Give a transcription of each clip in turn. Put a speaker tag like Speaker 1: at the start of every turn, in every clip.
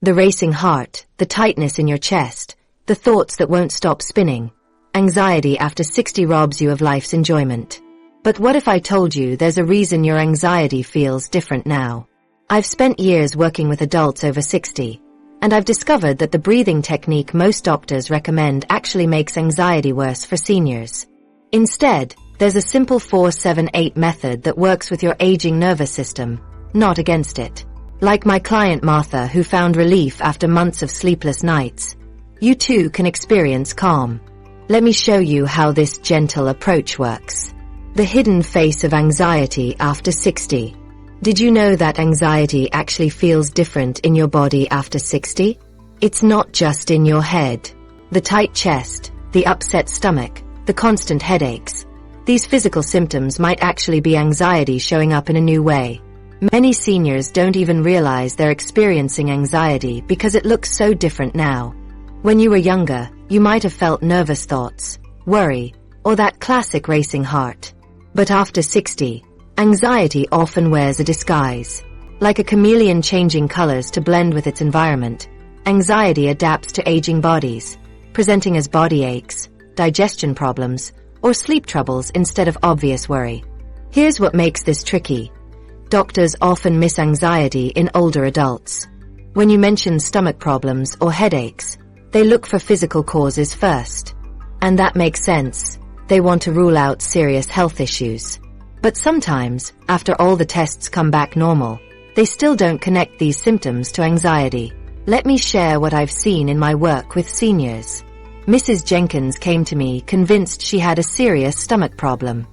Speaker 1: The racing heart, the tightness in your chest, the thoughts that won't stop spinning. Anxiety after 60 robs you of life's enjoyment. But what if I told you there's a reason your anxiety feels different now? I've spent years working with adults over 60, and I've discovered that the breathing technique most doctors recommend actually makes anxiety worse for seniors. Instead, there's a simple 4-7-8 method that works with your aging nervous system, not against it. Like my client Martha, who found relief after months of sleepless nights, you too can experience calm. Let me show you how this gentle approach works. The hidden face of anxiety after 60. Did you know that anxiety actually feels different in your body after 60? It's not just in your head. The tight chest, the upset stomach, the constant headaches. These physical symptoms might actually be anxiety showing up in a new way. Many seniors don't even realize they're experiencing anxiety because it looks so different now. When you were younger, you might have felt nervous thoughts, worry, or that classic racing heart. But after 60, anxiety often wears a disguise. Like a chameleon changing colors to blend with its environment, anxiety adapts to aging bodies, presenting as body aches, digestion problems, or sleep troubles instead of obvious worry. Here's what makes this tricky. Doctors often miss anxiety in older adults. When you mention stomach problems or headaches, they look for physical causes first. And that makes sense. They want to rule out serious health issues. But sometimes, after all the tests come back normal, they still don't connect these symptoms to anxiety. Let me share what I've seen in my work with seniors. Mrs. Jenkins came to me convinced she had a serious stomach problem.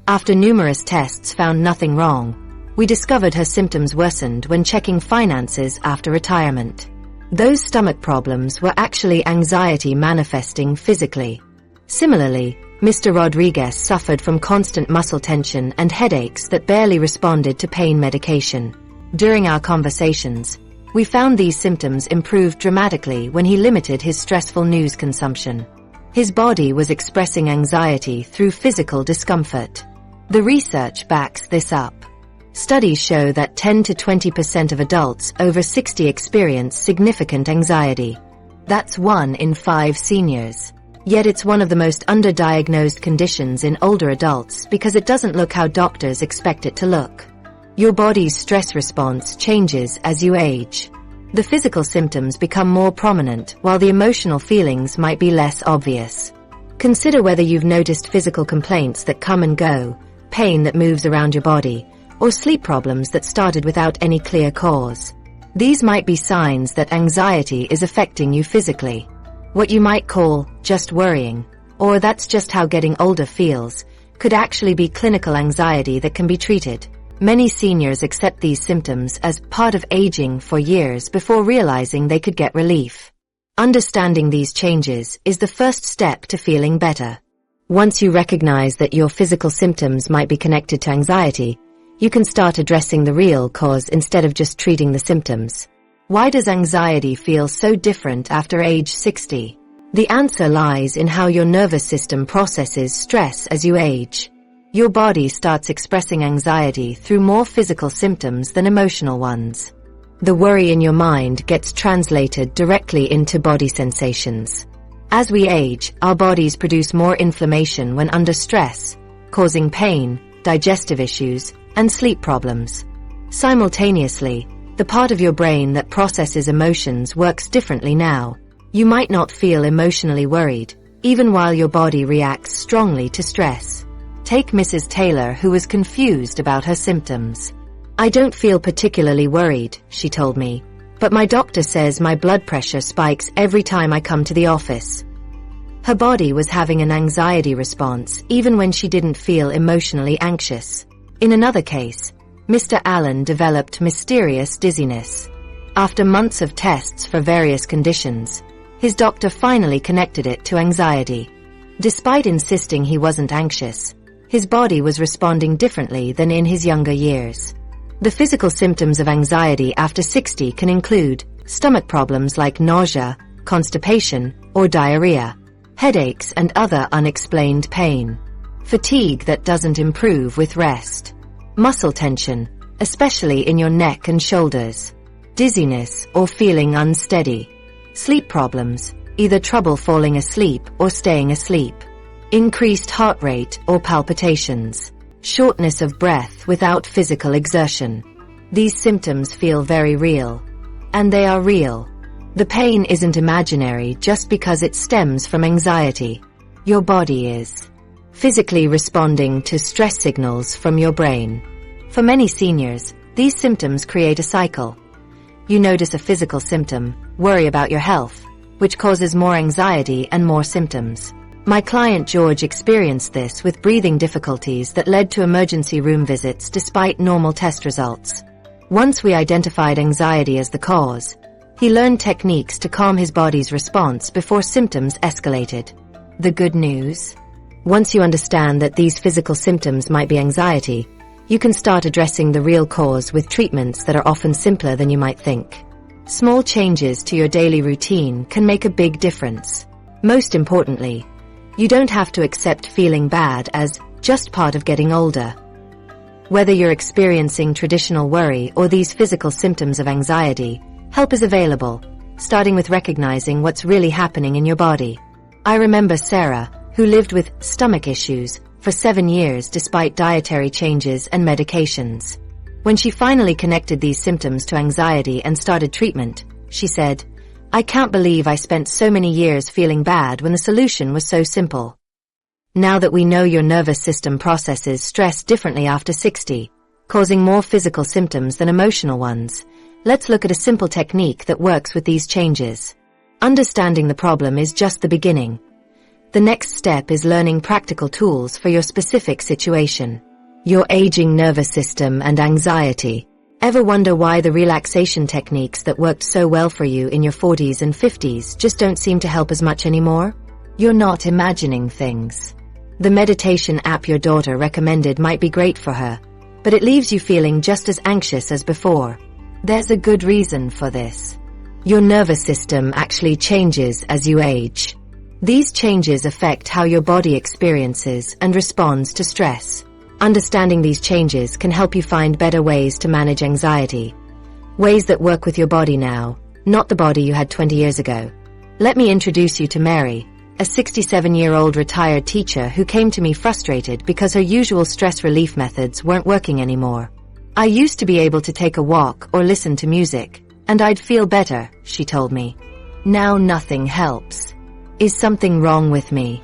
Speaker 1: After numerous tests found nothing wrong, we discovered her symptoms worsened when checking finances after retirement. Those stomach problems were actually anxiety manifesting physically. Similarly, Mr. Rodriguez suffered from constant muscle tension and headaches that barely responded to pain medication. During our conversations, we found these symptoms improved dramatically when he limited his stressful news consumption. His body was expressing anxiety through physical discomfort. The research backs this up. Studies show that 10 to 20% of adults over 60 experience significant anxiety. That's 1 in 5 seniors. Yet it's one of the most underdiagnosed conditions in older adults because it doesn't look how doctors expect it to look. Your body's stress response changes as you age. The physical symptoms become more prominent while the emotional feelings might be less obvious. Consider whether you've noticed physical complaints that come and go, pain that moves around your body, or sleep problems that started without any clear cause. These might be signs that anxiety is affecting you physically. What you might call just worrying, or that's just how getting older feels, could actually be clinical anxiety that can be treated. Many seniors accept these symptoms as part of aging for years before realizing they could get relief. Understanding these changes is the first step to feeling better. Once you recognize that your physical symptoms might be connected to anxiety, you can start addressing the real cause instead of just treating the symptoms. Why does anxiety feel so different after age 60? The answer lies in how your nervous system processes stress as you age. Your body starts expressing anxiety through more physical symptoms than emotional ones. The worry in your mind gets translated directly into body sensations. As we age, our bodies produce more inflammation when under stress, causing pain, digestive issues, and sleep problems. Simultaneously, the part of your brain that processes emotions works differently now. You might not feel emotionally worried, even while your body reacts strongly to stress. Take Mrs. Taylor, who was confused about her symptoms. "I don't feel particularly worried," she told me, "but my doctor says my blood pressure spikes every time I come to the office." Her body was having an anxiety response even when she didn't feel emotionally anxious. In another case, Mr. Allen developed mysterious dizziness. After months of tests for various conditions, his doctor finally connected it to anxiety. Despite insisting he wasn't anxious, his body was responding differently than in his younger years. The physical symptoms of anxiety after 60 can include stomach problems like nausea, constipation, or diarrhea, headaches and other unexplained pain, fatigue that doesn't improve with rest, muscle tension, especially in your neck and shoulders, dizziness, or feeling unsteady. Sleep problems, either trouble falling asleep or staying asleep. Increased heart rate or palpitations. Shortness of breath without physical exertion. These symptoms feel very real. And they are real. The pain isn't imaginary just because it stems from anxiety. Your body is physically responding to stress signals from your brain. For many seniors, these symptoms create a cycle. You notice a physical symptom, worry about your health, which causes more anxiety and more symptoms. My client George experienced this with breathing difficulties that led to emergency room visits despite normal test results. Once we identified anxiety as the cause, he learned techniques to calm his body's response before symptoms escalated. The good news? Once you understand that these physical symptoms might be anxiety, you can start addressing the real cause with treatments that are often simpler than you might think. Small changes to your daily routine can make a big difference. Most importantly, you don't have to accept feeling bad as just part of getting older. Whether you're experiencing traditional worry or these physical symptoms of anxiety, help is available, starting with recognizing what's really happening in your body. I remember Sarah, who lived with stomach issues for 7 years despite dietary changes and medications. When she finally connected these symptoms to anxiety and started treatment, she said, "I can't believe I spent so many years feeling bad when the solution was so simple." Now that we know your nervous system processes stress differently after 60, causing more physical symptoms than emotional ones, let's look at a simple technique that works with these changes. Understanding the problem is just the beginning. The next step is learning practical tools for your specific situation. Your aging nervous system and anxiety. Ever wonder why the relaxation techniques that worked so well for you in your 40s and 50s just don't seem to help as much anymore? You're not imagining things. The meditation app your daughter recommended might be great for her, but it leaves you feeling just as anxious as before. There's a good reason for this. Your nervous system actually changes as you age. These changes affect how your body experiences and responds to stress. Understanding these changes can help you find better ways to manage anxiety. Ways that work with your body now, not the body you had 20 years ago. Let me introduce you to Mary, a 67-year-old retired teacher who came to me frustrated because her usual stress relief methods weren't working anymore. "I used to be able to take a walk or listen to music, and I'd feel better," she told me. "Now nothing helps. Is something wrong with me?"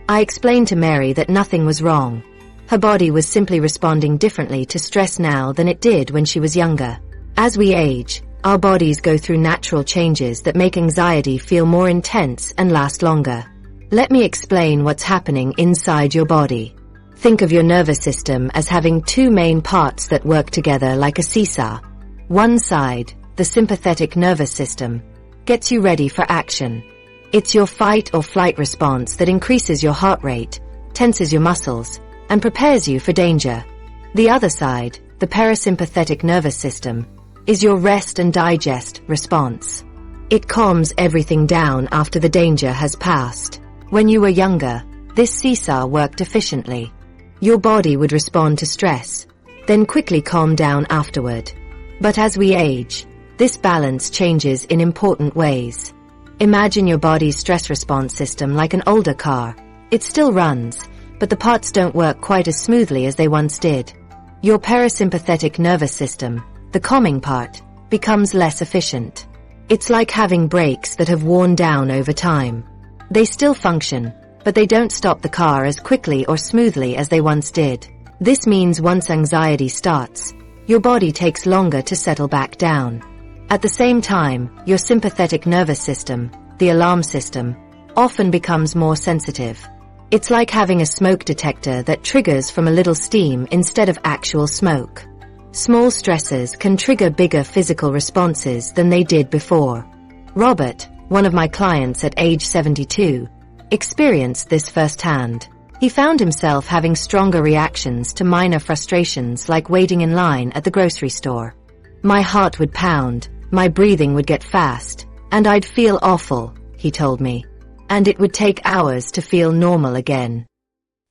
Speaker 1: I explained to Mary that nothing was wrong. Her body was simply responding differently to stress now than it did when she was younger. As we age, our bodies go through natural changes that make anxiety feel more intense and last longer. Let me explain what's happening inside your body. Think of your nervous system as having two main parts that work together like a seesaw. One side, the sympathetic nervous system, gets you ready for action. It's your fight or flight response that increases your heart rate, tenses your muscles, and prepares you for danger. The other side, the parasympathetic nervous system, is your rest and digest response. It calms everything down after the danger has passed. When you were younger, this seesaw worked efficiently. Your body would respond to stress, then quickly calm down afterward. But as we age, this balance changes in important ways. Imagine your body's stress response system like an older car. It still runs, but the parts don't work quite as smoothly as they once did. Your parasympathetic nervous system, the calming part, becomes less efficient. It's like having brakes that have worn down over time. They still function, but they don't stop the car as quickly or smoothly as they once did. This means once anxiety starts, your body takes longer to settle back down. At the same time, your sympathetic nervous system, the alarm system, often becomes more sensitive. It's like having a smoke detector that triggers from a little steam instead of actual smoke. Small stresses can trigger bigger physical responses than they did before. Robert, one of my clients at age 72, experienced this firsthand. He found himself having stronger reactions to minor frustrations like waiting in line at the grocery store. "My heart would pound, my breathing would get fast, and I'd feel awful," he told me. "And it would take hours to feel normal again."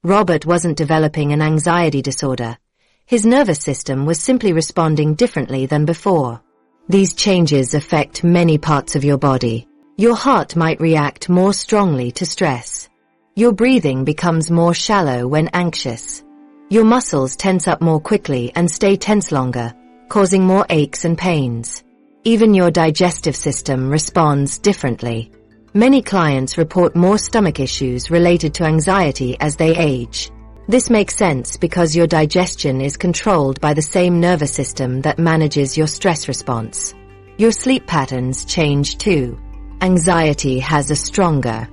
Speaker 1: Robert wasn't developing an anxiety disorder. His nervous system was simply responding differently than before. These changes affect many parts of your body. Your heart might react more strongly to stress. Your breathing becomes more shallow when anxious. Your muscles tense up more quickly and stay tense longer, causing more aches and pains. Even your digestive system responds differently. Many clients report more stomach issues related to anxiety as they age. This makes sense because your digestion is controlled by the same nervous system that manages your stress response. Your sleep patterns change too. Anxiety has a stronger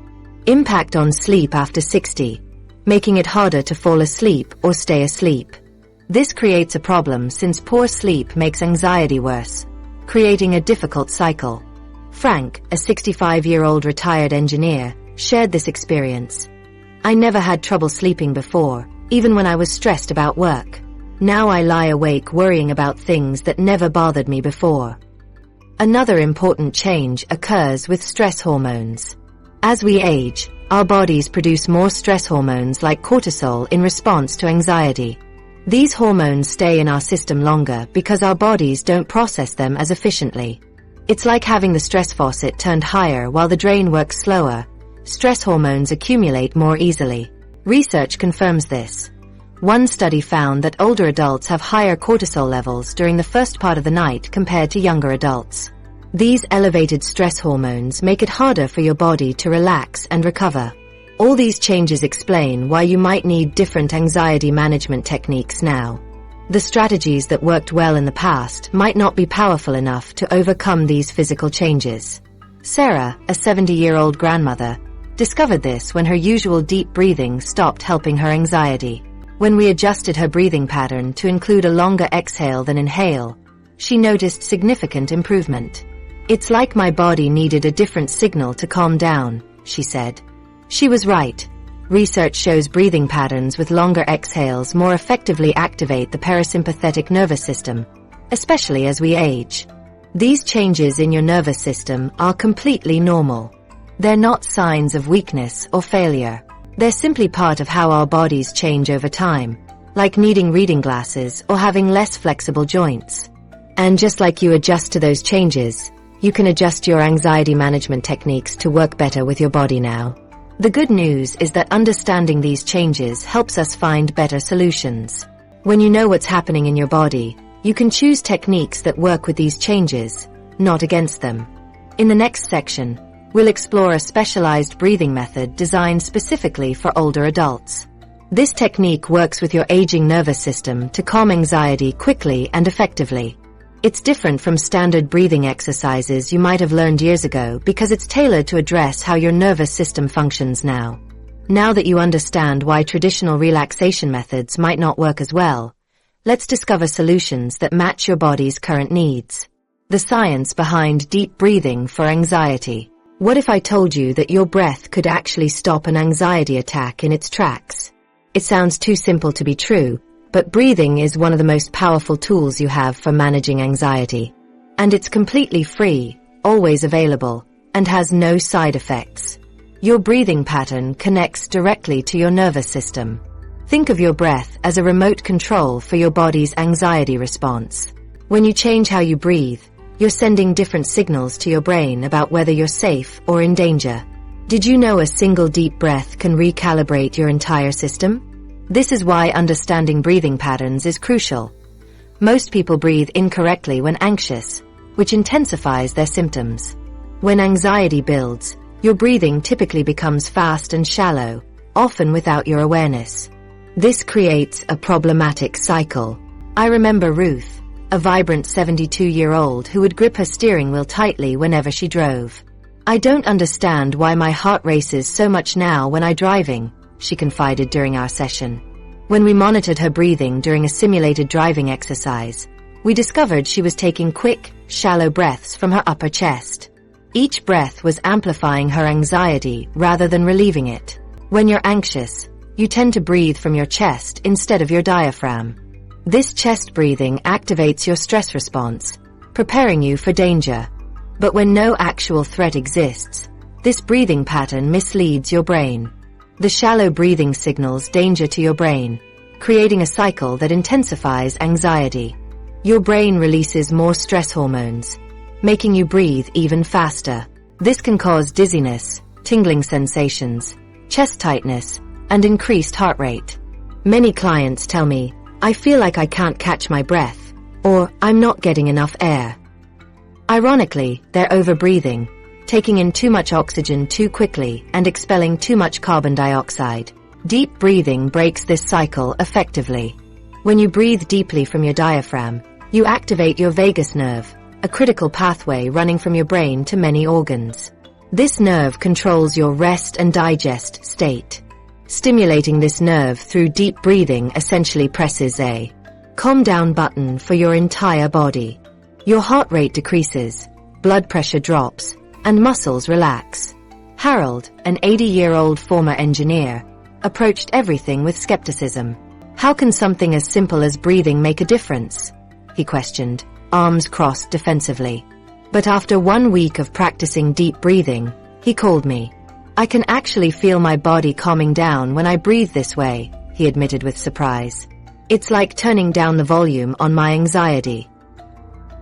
Speaker 1: impact on sleep after 60, making it harder to fall asleep or stay asleep. This creates a problem since poor sleep makes anxiety worse, creating a difficult cycle. Frank, a 65-year-old retired engineer, shared this experience. I never had trouble sleeping before, even when I was stressed about work. Now I lie awake worrying about things that never bothered me before. Another important change occurs with stress hormones. As we age, our bodies produce more stress hormones like cortisol in response to anxiety. These hormones stay in our system longer because our bodies don't process them as efficiently. It's like having the stress faucet turned higher while the drain works slower. Stress hormones accumulate more easily. Research confirms this. One study found that older adults have higher cortisol levels during the first part of the night compared to younger adults. These elevated stress hormones make it harder for your body to relax and recover. All these changes explain why you might need different anxiety management techniques now. The strategies that worked well in the past might not be powerful enough to overcome these physical changes. Sarah, a 70-year-old grandmother, discovered this when her usual deep breathing stopped helping her anxiety. When we adjusted her breathing pattern to include a longer exhale than inhale, she noticed significant improvement. "It's like my body needed a different signal to calm down," she said. She was right. Research shows breathing patterns with longer exhales more effectively activate the parasympathetic nervous system, especially as we age. These changes in your nervous system are completely normal. They're not signs of weakness or failure. They're simply part of how our bodies change over time, like needing reading glasses or having less flexible joints. And just like you adjust to those changes, you can adjust your anxiety management techniques to work better with your body now. The good news is that understanding these changes helps us find better solutions. When you know what's happening in your body, you can choose techniques that work with these changes, not against them. In the next section, we'll explore a specialized breathing method designed specifically for older adults. This technique works with your aging nervous system to calm anxiety quickly and effectively. It's different from standard breathing exercises you might have learned years ago because it's tailored to address how your nervous system functions now. Now that you understand why traditional relaxation methods might not work as well, let's discover solutions that match your body's current needs. The science behind deep breathing for anxiety. What if I told you that your breath could actually stop an anxiety attack in its tracks? It sounds too simple to be true, but breathing is one of the most powerful tools you have for managing anxiety. And it's completely free, always available, and has no side effects. Your breathing pattern connects directly to your nervous system. Think of your breath as a remote control for your body's anxiety response. When you change how you breathe, you're sending different signals to your brain about whether you're safe or in danger. Did you know a single deep breath can recalibrate your entire system? This is why understanding breathing patterns is crucial. Most people breathe incorrectly when anxious, which intensifies their symptoms. When anxiety builds, your breathing typically becomes fast and shallow, often without your awareness. This creates a problematic cycle. I remember Ruth, a vibrant 72-year-old who would grip her steering wheel tightly whenever she drove. "I don't understand why my heart races so much now when I'm driving," she confided during our session. When we monitored her breathing during a simulated driving exercise, we discovered she was taking quick, shallow breaths from her upper chest. Each breath was amplifying her anxiety rather than relieving it. When you're anxious, you tend to breathe from your chest instead of your diaphragm. This chest breathing activates your stress response, preparing you for danger. But when no actual threat exists, this breathing pattern misleads your brain. The shallow breathing signals danger to your brain, creating a cycle that intensifies anxiety. Your brain releases more stress hormones, making you breathe even faster. This can cause dizziness, tingling sensations, chest tightness, and increased heart rate. Many clients tell me, "I feel like I can't catch my breath," or "I'm not getting enough air." Ironically, they're overbreathing, taking in too much oxygen too quickly and expelling too much carbon dioxide. Deep breathing breaks this cycle effectively. When you breathe deeply from your diaphragm, you activate your vagus nerve, a critical pathway running from your brain to many organs. This nerve controls your rest and digest state. Stimulating this nerve through deep breathing essentially presses a calm down button for your entire body. Your heart rate decreases, blood pressure drops, and muscles relax. Harold, an 80-year-old former engineer, approached everything with skepticism. "How can something as simple as breathing make a difference?" he questioned, arms crossed defensively. But after 1 week of practicing deep breathing, he called me. "I can actually feel my body calming down when I breathe this way," he admitted with surprise. "It's like turning down the volume on my anxiety."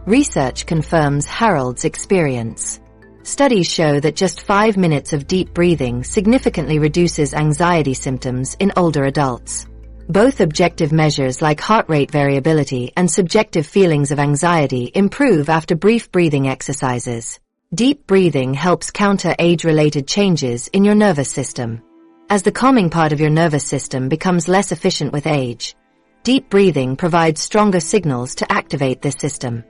Speaker 1: Research confirms Harold's experience. Studies show that just 5 minutes of deep breathing significantly reduces anxiety symptoms in older adults. Both objective measures like heart rate variability and subjective feelings of anxiety improve after brief breathing exercises. Deep breathing helps counter age-related changes in your nervous system. As the calming part of your nervous system becomes less efficient with age, deep breathing provides stronger signals to activate this system.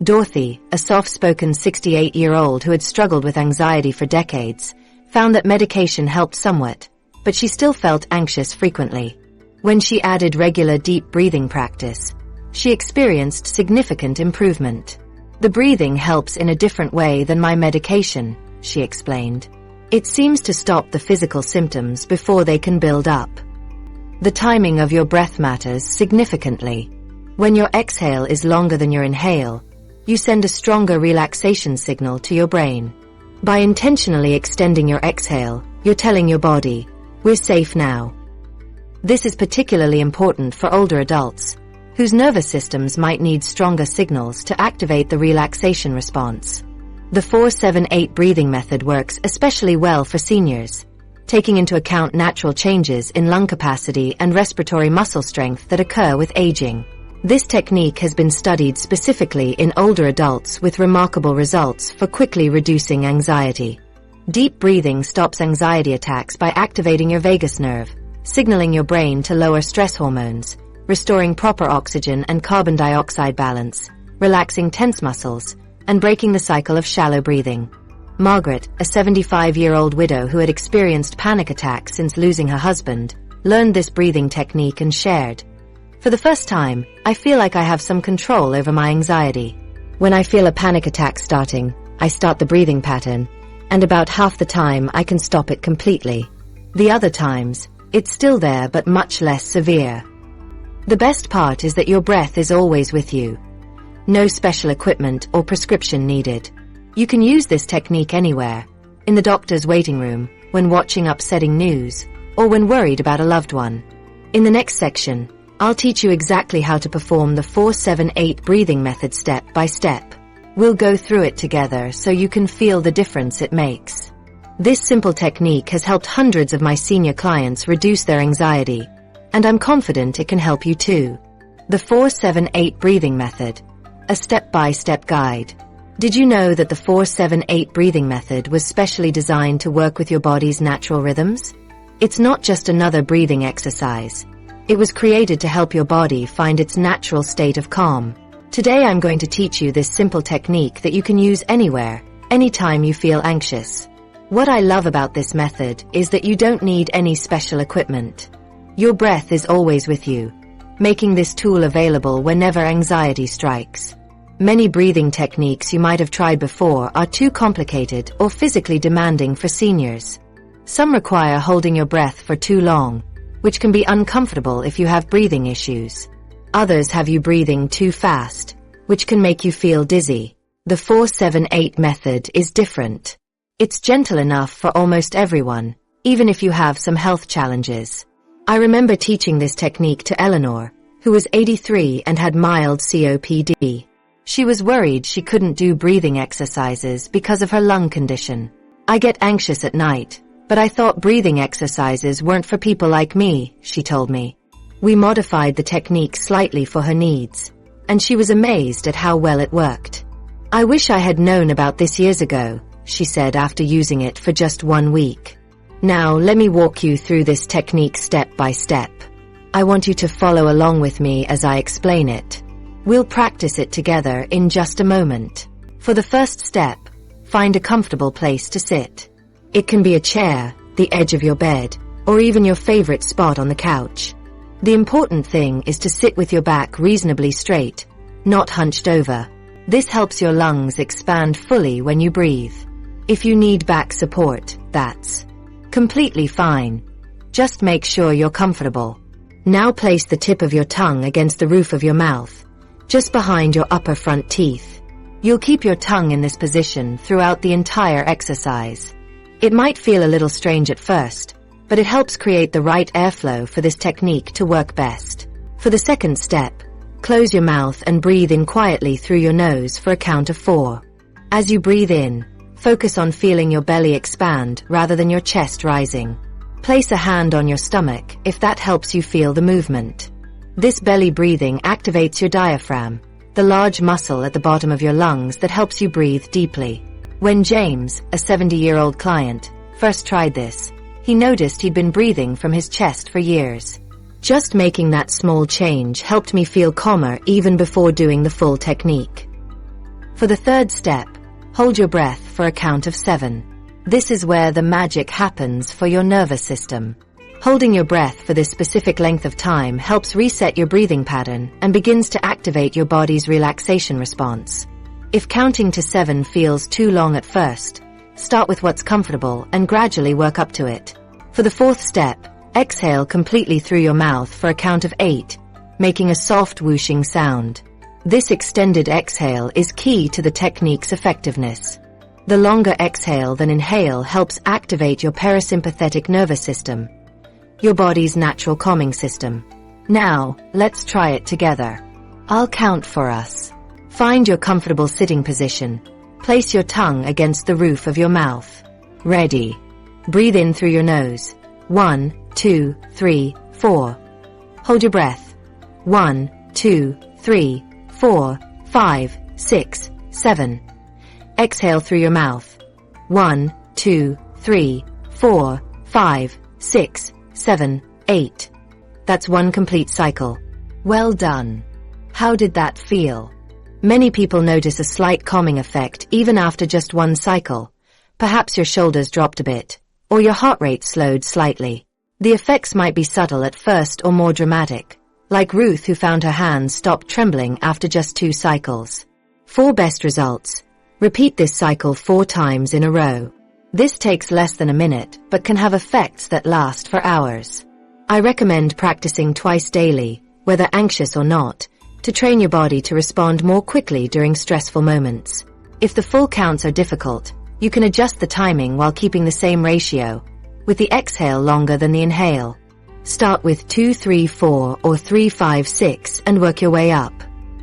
Speaker 1: Dorothy, a soft-spoken 68-year-old who had struggled with anxiety for decades, found that medication helped somewhat, but she still felt anxious frequently. When she added regular deep breathing practice, she experienced significant improvement. "The breathing helps in a different way than my medication," she explained. "It seems to stop the physical symptoms before they can build up." The timing of your breath matters significantly. When your exhale is longer than your inhale, you send a stronger relaxation signal to your brain. By intentionally extending your exhale, you're telling your body, "We're safe now." This is particularly important for older adults, whose nervous systems might need stronger signals to activate the relaxation response. The 4-7-8 breathing method works especially well for seniors, taking into account natural changes in lung capacity and respiratory muscle strength that occur with aging. This technique has been studied specifically in older adults with remarkable results for quickly reducing anxiety. Deep breathing stops anxiety attacks by activating your vagus nerve, signaling your brain to lower stress hormones, restoring proper oxygen and carbon dioxide balance, relaxing tense muscles, and breaking the cycle of shallow breathing. Margaret, a 75-year-old widow who had experienced panic attacks since losing her husband, learned this breathing technique and shared, "For the first time, I feel like I have some control over my anxiety. When I feel a panic attack starting, I start the breathing pattern, and about half the time I can stop it completely. The other times, it's still there but much less severe." The best part is that your breath is always with you. No special equipment or prescription needed. You can use this technique anywhere, in the doctor's waiting room, when watching upsetting news, or when worried about a loved one. In the next section, I'll teach you exactly how to perform the 4-7-8 breathing method step by step. We'll go through it together so you can feel the difference it makes. This simple technique has helped hundreds of my senior clients reduce their anxiety, and I'm confident it can help you too. The 4-7-8 breathing method, a step-by-step guide. Did you know that the 4-7-8 breathing method was specially designed to work with your body's natural rhythms? It's not just another breathing exercise. It was created to help your body find its natural state of calm. Today I'm going to teach you this simple technique that you can use anywhere, anytime you feel anxious. What I love about this method is that you don't need any special equipment. Your breath is always with you, making this tool available whenever anxiety strikes. Many breathing techniques you might have tried before are too complicated or physically demanding for seniors. Some require holding your breath for too long, which can be uncomfortable if you have breathing issues. Others have you breathing too fast, which can make you feel dizzy. The 4-7-8 method is different. It's gentle enough for almost everyone, even if you have some health challenges. I remember teaching this technique to Eleanor, who was 83 and had mild COPD. She was worried she couldn't do breathing exercises because of her lung condition. "I get anxious at night, but I thought breathing exercises weren't for people like me," she told me. We modified the technique slightly for her needs, and she was amazed at how well it worked. "I wish I had known about this years ago," she said after using it for just 1 week. "Now let me walk you through this technique step by step. I want you to follow along with me as I explain it. We'll practice it together in just a moment. For the first step, find a comfortable place to sit. It can be a chair, the edge of your bed, or even your favorite spot on the couch. The important thing is to sit with your back reasonably straight, not hunched over. This helps your lungs expand fully when you breathe. If you need back support, that's completely fine. Just make sure you're comfortable. Now place the tip of your tongue against the roof of your mouth, just behind your upper front teeth. You'll keep your tongue in this position throughout the entire exercise. It might feel a little strange at first, but it helps create the right airflow for this technique to work best. For the second step, close your mouth and breathe in quietly through your nose for a count of 4. As you breathe in, focus on feeling your belly expand rather than your chest rising. Place a hand on your stomach if that helps you feel the movement. This belly breathing activates your diaphragm, the large muscle at the bottom of your lungs that helps you breathe deeply. When James, a 70-year-old client, first tried this, he noticed he'd been breathing from his chest for years. Just making that small change helped me feel calmer even before doing the full technique. For the third step, hold your breath for a count of 7. This is where the magic happens for your nervous system. Holding your breath for this specific length of time helps reset your breathing pattern and begins to activate your body's relaxation response. If counting to 7 feels too long at first, start with what's comfortable and gradually work up to it. For the fourth step, exhale completely through your mouth for a count of 8, making a soft whooshing sound. This extended exhale is key to the technique's effectiveness. The longer exhale than inhale helps activate your parasympathetic nervous system, your body's natural calming system. Now, let's try it together. I'll count for us. Find your comfortable sitting position. Place your tongue against the roof of your mouth. Ready. Breathe in through your nose. 1, 2, 3, 4. Hold your breath. 1, 2, 3, 4, 5, 6, 7. Exhale through your mouth. 1, 2, 3, 4, 5, 6, 7, 8. That's one complete cycle. Well done. How did that feel? Many people notice a slight calming effect even after just one cycle. Perhaps your shoulders dropped a bit, or your heart rate slowed slightly. The effects might be subtle at first or more dramatic, like Ruth, who found her hands stopped trembling after just 2 cycles. 4 best results. Repeat this cycle 4 times in a row. This takes less than a minute, but can have effects that last for hours. I recommend practicing twice daily, whether anxious or not, to train your body to respond more quickly during stressful moments. If the full counts are difficult, you can adjust the timing while keeping the same ratio, with the exhale longer than the inhale. Start with 2, 3, 4 or 3, 5, 6 and work your way up.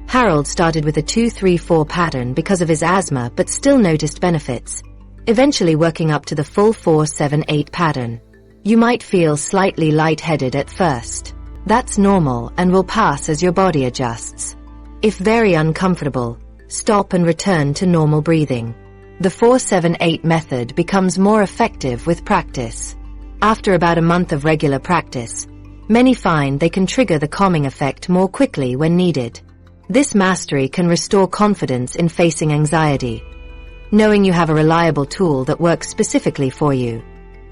Speaker 1: Harold started with a 2, 3, 4 pattern because of his asthma but still noticed benefits, eventually working up to the full 4, 7, 8 pattern. You might feel slightly lightheaded at first. That's normal and will pass as your body adjusts. If very uncomfortable, stop and return to normal breathing. The 4, 7, 8 method becomes more effective with practice. After about a month of regular practice, many find they can trigger the calming effect more quickly when needed. This mastery can restore confidence in facing anxiety, knowing you have a reliable tool that works specifically for you.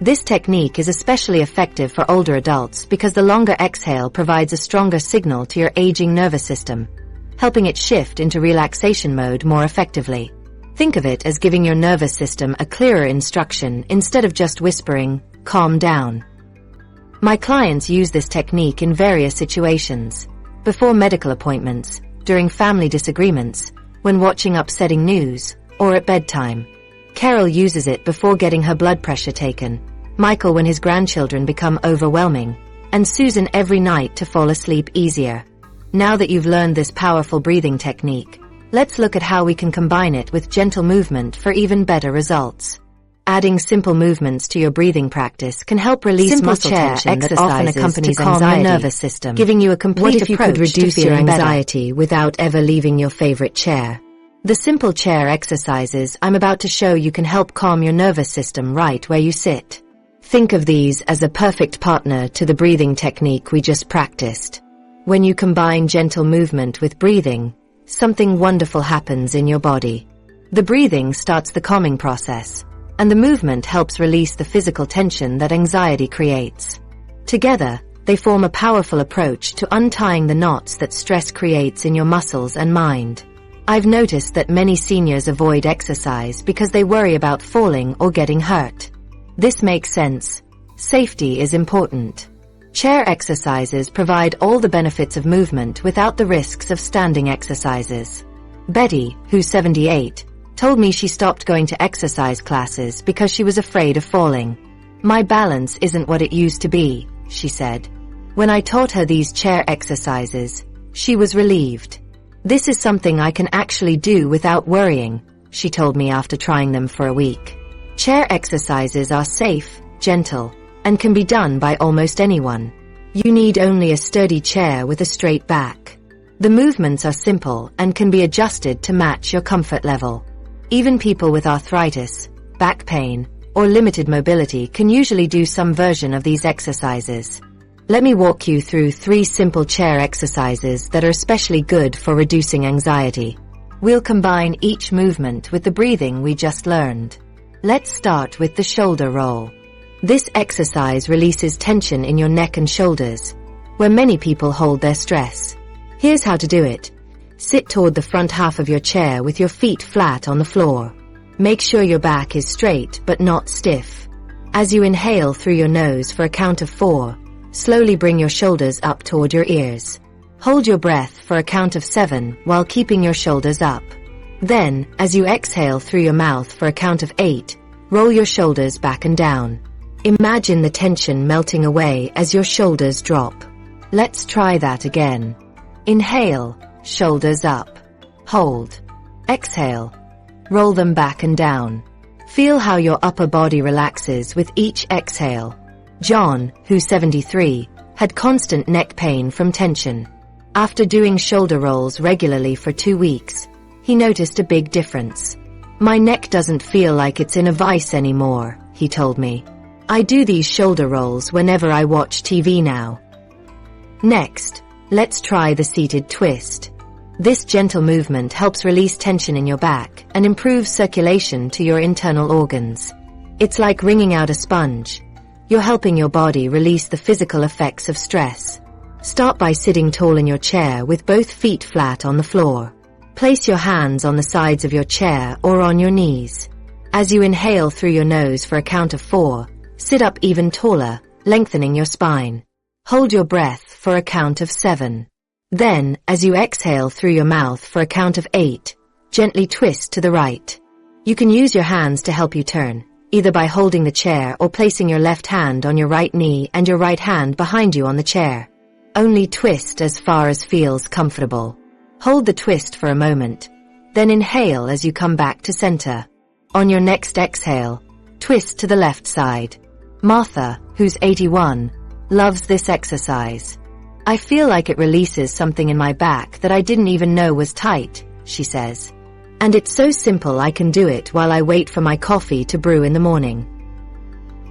Speaker 1: This technique is especially effective for older adults because the longer exhale provides a stronger signal to your aging nervous system, helping it shift into relaxation mode more effectively. Think of it as giving your nervous system a clearer instruction instead of just whispering, "Calm down." My clients use this technique in various situations: before medical appointments, during family disagreements, when watching upsetting news, or at bedtime. Carol uses it before getting her blood pressure taken, Michael when his grandchildren become overwhelming, and Susan every night to fall asleep easier. Now that you've learned this powerful breathing technique, let's look at how we can combine it with gentle movement for even better results. Adding simple movements to your breathing practice can help release muscle tension that often accompanies anxiety, your nervous system, giving you a complete approach. What if you could reduce your anxiety without ever leaving your favorite chair? The simple chair exercises I'm about to show you can help calm your nervous system right where you sit. Think of these as a perfect partner to the breathing technique we just practiced. When you combine gentle movement with breathing, something wonderful happens in your body. The breathing starts the calming process, and the movement helps release the physical tension that anxiety creates. Together, they form a powerful approach to untying the knots that stress creates in your muscles and mind. I've noticed that many seniors avoid exercise because they worry about falling or getting hurt. This makes sense. Safety is important. Chair exercises provide all the benefits of movement without the risks of standing exercises. Betty, who's 78, told me she stopped going to exercise classes because she was afraid of falling. My balance isn't what it used to be, she said. When I taught her these chair exercises, she was relieved. This is something I can actually do without worrying, she told me after trying them for a week. Chair exercises are safe, gentle, and can be done by almost anyone. You need only a sturdy chair with a straight back. The movements are simple and can be adjusted to match your comfort level. Even people with arthritis, back pain, or limited mobility can usually do some version of these exercises. Let me walk you through 3 simple chair exercises that are especially good for reducing anxiety. We'll combine each movement with the breathing we just learned. Let's start with the shoulder roll. This exercise releases tension in your neck and shoulders, where many people hold their stress. Here's how to do it. Sit toward the front half of your chair with your feet flat on the floor. Make sure your back is straight but not stiff. As you inhale through your nose for a count of 4, slowly bring your shoulders up toward your ears. Hold your breath for a count of 7 while keeping your shoulders up. Then, as you exhale through your mouth for a count of 8, roll your shoulders back and down. Imagine the tension melting away as your shoulders drop. Let's try that again. Inhale, shoulders up. Hold. Exhale. Roll them back and down. Feel how your upper body relaxes with each exhale. John, who's 73, had constant neck pain from tension. After doing shoulder rolls regularly for 2 weeks, he noticed a big difference. My neck doesn't feel like it's in a vice anymore, he told me. I do these shoulder rolls whenever I watch TV now. Next, let's try the seated twist. This gentle movement helps release tension in your back and improves circulation to your internal organs. It's like wringing out a sponge. You're helping your body release the physical effects of stress. Start by sitting tall in your chair with both feet flat on the floor. Place your hands on the sides of your chair or on your knees. As you inhale through your nose for a count of 4, sit up even taller, lengthening your spine. Hold your breath for a count of 7. Then, as you exhale through your mouth for a count of 8, gently twist to the right. You can use your hands to help you turn, either by holding the chair or placing your left hand on your right knee and your right hand behind you on the chair. Only twist as far as feels comfortable. Hold the twist for a moment, then inhale as you come back to center. On your next exhale, twist to the left side. Martha, who's 81, loves this exercise. I feel like it releases something in my back that I didn't even know was tight, she says. And it's so simple I can do it while I wait for my coffee to brew in the morning.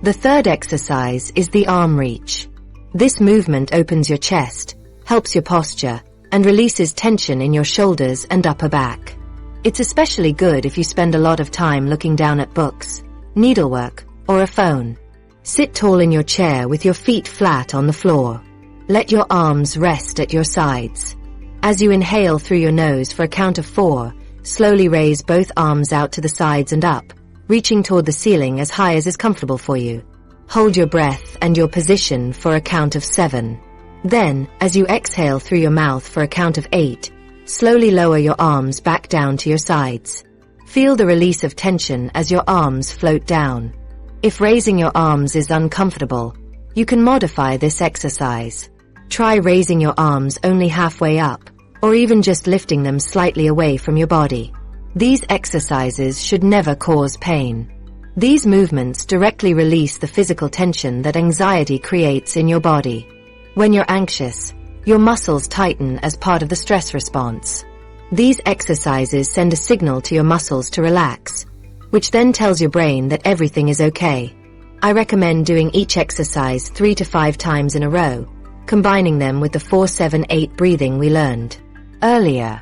Speaker 1: The third exercise is the arm reach. This movement opens your chest, helps your posture, and releases tension in your shoulders and upper back. It's especially good if you spend a lot of time looking down at books, needlework, or a phone. Sit tall in your chair with your feet flat on the floor. Let your arms rest at your sides. As you inhale through your nose for a count of 4, slowly raise both arms out to the sides and up, reaching toward the ceiling as high as is comfortable for you. Hold your breath and your position for a count of 7. Then, as you exhale through your mouth for a count of 8, slowly lower your arms back down to your sides. Feel the release of tension as your arms float down. If raising your arms is uncomfortable, you can modify this exercise. Try raising your arms only halfway up, or even just lifting them slightly away from your body. These exercises should never cause pain. These movements directly release the physical tension that anxiety creates in your body. When you're anxious, your muscles tighten as part of the stress response. These exercises send a signal to your muscles to relax, which then tells your brain that everything is okay. I recommend doing each exercise 3 to 5 times in a row, combining them with the 4-7-8 breathing we learned earlier.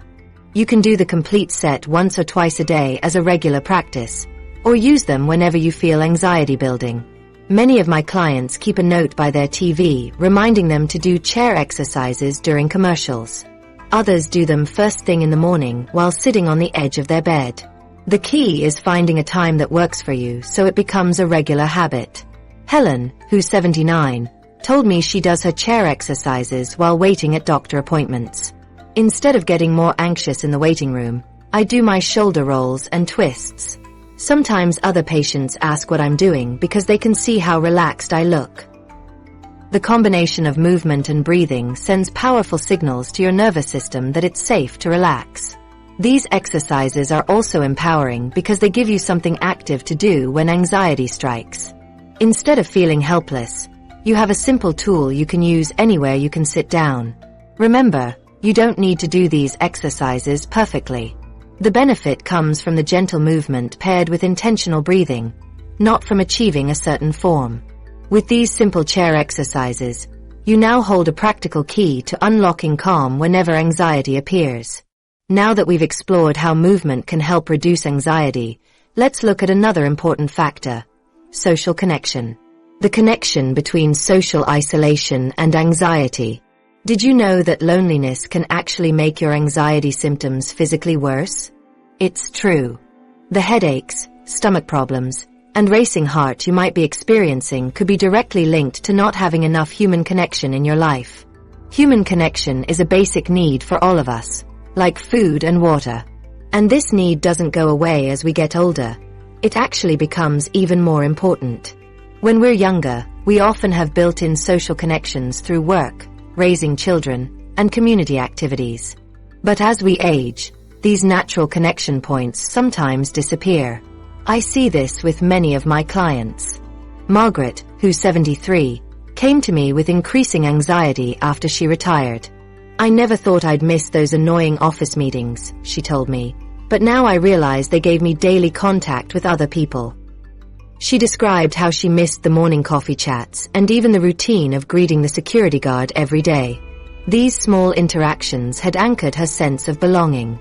Speaker 1: You can do the complete set once or twice a day as a regular practice, or use them whenever you feel anxiety building. Many of my clients keep a note by their TV reminding them to do chair exercises during commercials. Others do them first thing in the morning while sitting on the edge of their bed. The key is finding a time that works for you so it becomes a regular habit. Helen, who's 79, told me she does her chair exercises while waiting at doctor appointments. Instead of getting more anxious in the waiting room, I do my shoulder rolls and twists. Sometimes other patients ask what I'm doing because they can see how relaxed I look. The combination of movement and breathing sends powerful signals to your nervous system that it's safe to relax. These exercises are also empowering because they give you something active to do when anxiety strikes. Instead of feeling helpless, you have a simple tool you can use anywhere you can sit down. Remember, you don't need to do these exercises perfectly. The benefit comes from the gentle movement paired with intentional breathing, not from achieving a certain form. With these simple chair exercises, you now hold a practical key to unlocking calm whenever anxiety appears. Now that we've explored how movement can help reduce anxiety, let's look at another important factor: social connection. The connection between social isolation and anxiety. Did you know that loneliness can actually make your anxiety symptoms physically worse? It's true. The headaches, stomach problems, and racing heart you might be experiencing could be directly linked to not having enough human connection in your life. Human connection is a basic need for all of us, like food and water. And this need doesn't go away as we get older. It actually becomes even more important. When we're younger, we often have built-in social connections through work, raising children, and community activities. But as we age, these natural connection points sometimes disappear. I see this with many of my clients. Margaret, who's 73, came to me with increasing anxiety after she retired. I never thought I'd miss those annoying office meetings, she told me, but now I realize they gave me daily contact with other people. She described how she missed the morning coffee chats and even the routine of greeting the security guard every day. These small interactions had anchored her sense of belonging.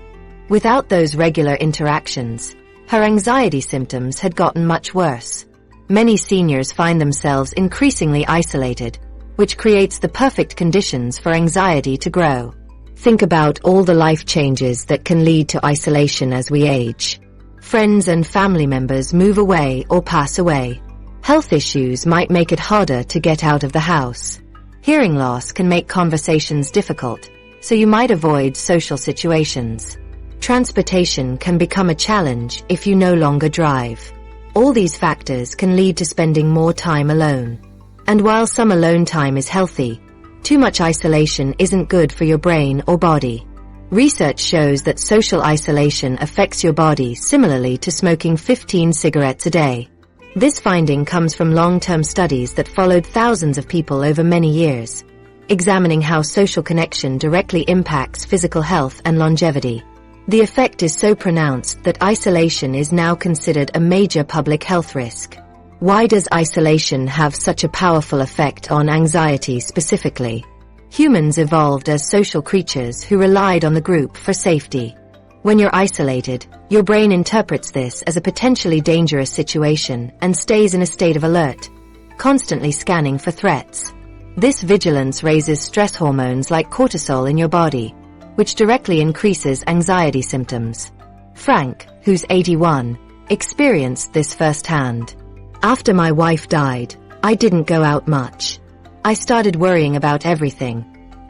Speaker 1: Without those regular interactions, her anxiety symptoms had gotten much worse. Many seniors find themselves increasingly isolated, which creates the perfect conditions for anxiety to grow. Think about all the life changes that can lead to isolation as we age. Friends and family members move away or pass away. Health issues might make it harder to get out of the house. Hearing loss can make conversations difficult, so you might avoid social situations. Transportation can become a challenge if you no longer drive. All these factors can lead to spending more time alone. And while some alone time is healthy, too much isolation isn't good for your brain or body. Research shows that social isolation affects your body similarly to smoking 15 cigarettes a day. This finding comes from long-term studies that followed thousands of people over many years, examining how social connection directly impacts physical health and longevity. The effect is so pronounced that isolation is now considered a major public health risk. Why does isolation have such a powerful effect on anxiety specifically? Humans evolved as social creatures who relied on the group for safety. When you're isolated, your brain interprets this as a potentially dangerous situation and stays in a state of alert, constantly scanning for threats. This vigilance raises stress hormones like cortisol in your body, which directly increases anxiety symptoms. Frank, who's 81, experienced this firsthand. After my wife died, I didn't go out much. I started worrying about everything.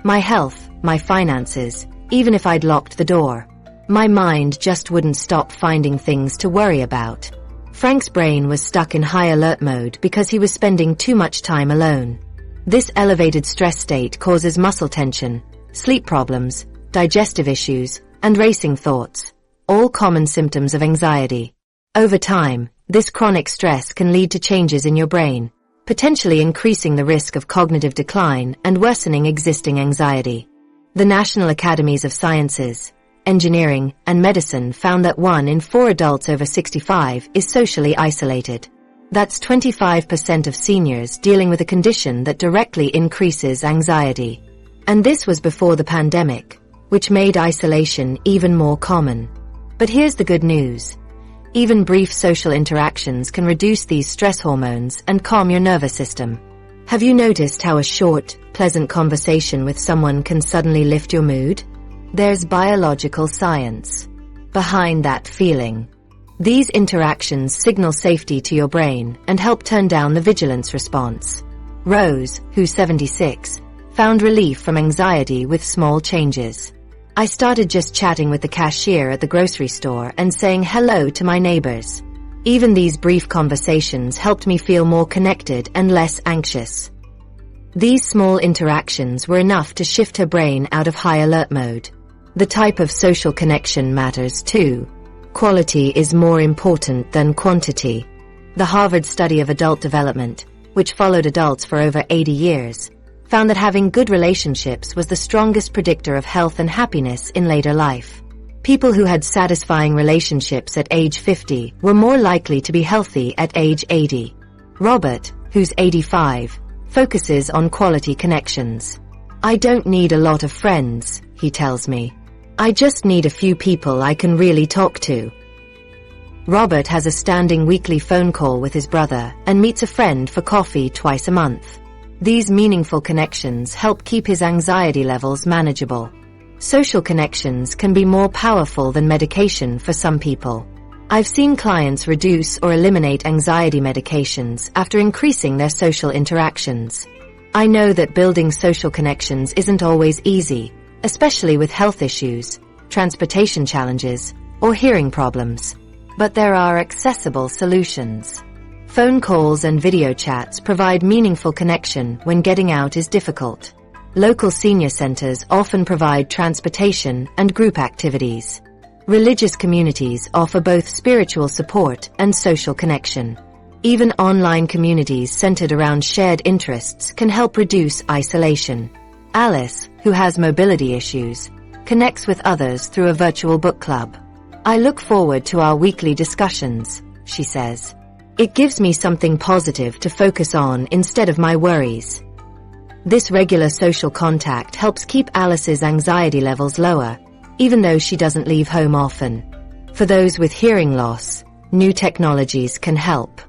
Speaker 1: My health, my finances, even if I'd locked the door. My mind just wouldn't stop finding things to worry about. Frank's brain was stuck in high alert mode because he was spending too much time alone. This elevated stress state causes muscle tension, sleep problems, digestive issues, and racing thoughts, all common symptoms of anxiety. Over time, this chronic stress can lead to changes in your brain, potentially increasing the risk of cognitive decline and worsening existing anxiety. The National Academies of Sciences, Engineering, and Medicine found that 1 in 4 adults over 65 is socially isolated. That's 25% of seniors dealing with a condition that directly increases anxiety. And this was before the pandemic, which made isolation even more common. But here's the good news. Even brief social interactions can reduce these stress hormones and calm your nervous system. Have you noticed how a short, pleasant conversation with someone can suddenly lift your mood? There's biological science behind that feeling. These interactions signal safety to your brain and help turn down the vigilance response. Rose, who's 76, found relief from anxiety with small changes. I started just chatting with the cashier at the grocery store and saying hello to my neighbors. Even these brief conversations helped me feel more connected and less anxious. These small interactions were enough to shift her brain out of high alert mode. The type of social connection matters too. Quality is more important than quantity. The Harvard study of adult development, which followed adults for over 80 years, found that having good relationships was the strongest predictor of health and happiness in later life. People who had satisfying relationships at age 50 were more likely to be healthy at age 80. Robert, who's 85, focuses on quality connections. I don't need a lot of friends, he tells me. I just need a few people I can really talk to. Robert has a standing weekly phone call with his brother and meets a friend for coffee twice a month. These meaningful connections help keep his anxiety levels manageable. Social connections can be more powerful than medication for some people. I've seen clients reduce or eliminate anxiety medications after increasing their social interactions. I know that building social connections isn't always easy, especially with health issues, transportation challenges, or hearing problems. But there are accessible solutions. Phone calls and video chats provide meaningful connection when getting out is difficult. Local senior centers often provide transportation and group activities. Religious communities offer both spiritual support and social connection. Even online communities centered around shared interests can help reduce isolation. Alice, who has mobility issues, connects with others through a virtual book club. I look forward to our weekly discussions, she says. It gives me something positive to focus on instead of my worries. This regular social contact helps keep Alice's anxiety levels lower, even though she doesn't leave home often. For those with hearing loss, new technologies can help.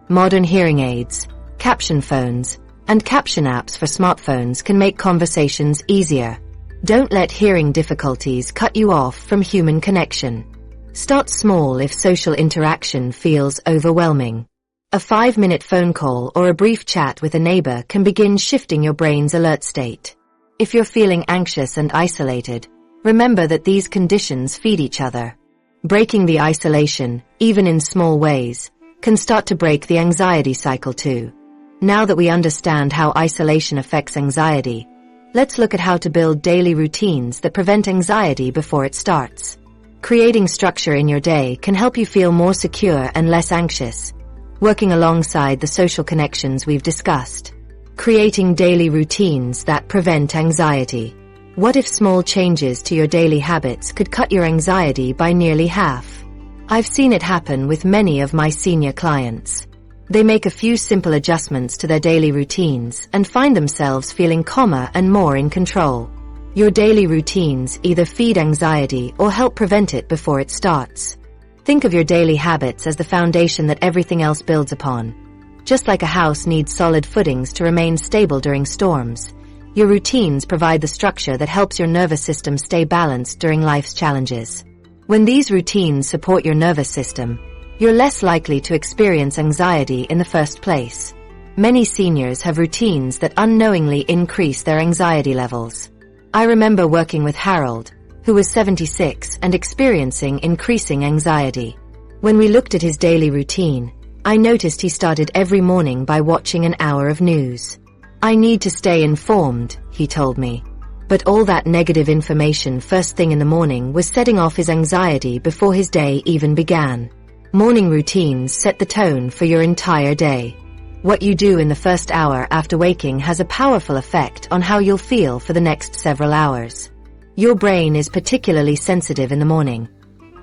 Speaker 1: Modern hearing aids, caption phones, and caption apps for smartphones can make conversations easier. Don't let hearing difficulties cut you off from human connection. Start small if social interaction feels overwhelming. A 5-minute phone call or a brief chat with a neighbor can begin shifting your brain's alert state. If you're feeling anxious and isolated, remember that these conditions feed each other. Breaking the isolation, even in small ways, can start to break the anxiety cycle too. Now that we understand how isolation affects anxiety, let's look at how to build daily routines that prevent anxiety before it starts. Creating structure in your day can help you feel more secure and less anxious, working alongside the social connections we've discussed. Creating daily routines that prevent anxiety. What if small changes to your daily habits could cut your anxiety by nearly half? I've seen it happen with many of my senior clients. They make a few simple adjustments to their daily routines and find themselves feeling calmer and more in control. Your daily routines either feed anxiety or help prevent it before it starts. Think of your daily habits as the foundation that everything else builds upon. Just like a house needs solid footings to remain stable during storms, your routines provide the structure that helps your nervous system stay balanced during life's challenges. When these routines support your nervous system, you're less likely to experience anxiety in the first place. Many seniors have routines that unknowingly increase their anxiety levels. I remember working with Harold, who was 76 and experiencing increasing anxiety. When we looked at his daily routine, I noticed he started every morning by watching an hour of news. I need to stay informed, he told me. But all that negative information first thing in the morning was setting off his anxiety before his day even began. Morning routines set the tone for your entire day. What you do in the first hour after waking has a powerful effect on how you'll feel for the next several hours. Your brain is particularly sensitive in the morning.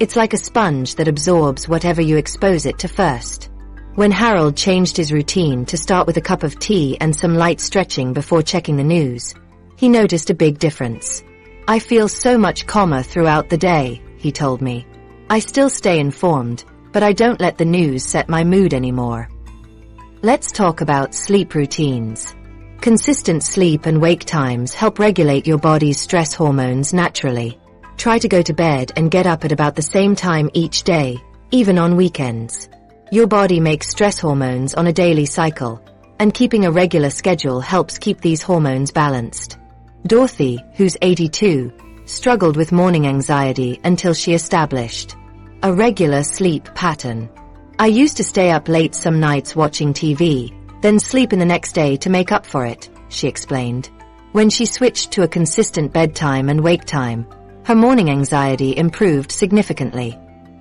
Speaker 1: It's like a sponge that absorbs whatever you expose it to first. When Harold changed his routine to start with a cup of tea and some light stretching before checking the news, he noticed a big difference. I feel so much calmer throughout the day, he told me. I still stay informed, but I don't let the news set my mood anymore. Let's talk about sleep routines. Consistent sleep and wake times help regulate your body's stress hormones naturally. Try to go to bed and get up at about the same time each day, even on weekends. Your body makes stress hormones on a daily cycle, and keeping a regular schedule helps keep these hormones balanced. Dorothy, who's 82, struggled with morning anxiety until she established a regular sleep pattern. I used to stay up late some nights watching TV, then sleep in the next day to make up for it, she explained. When she switched to a consistent bedtime and wake time, her morning anxiety improved significantly.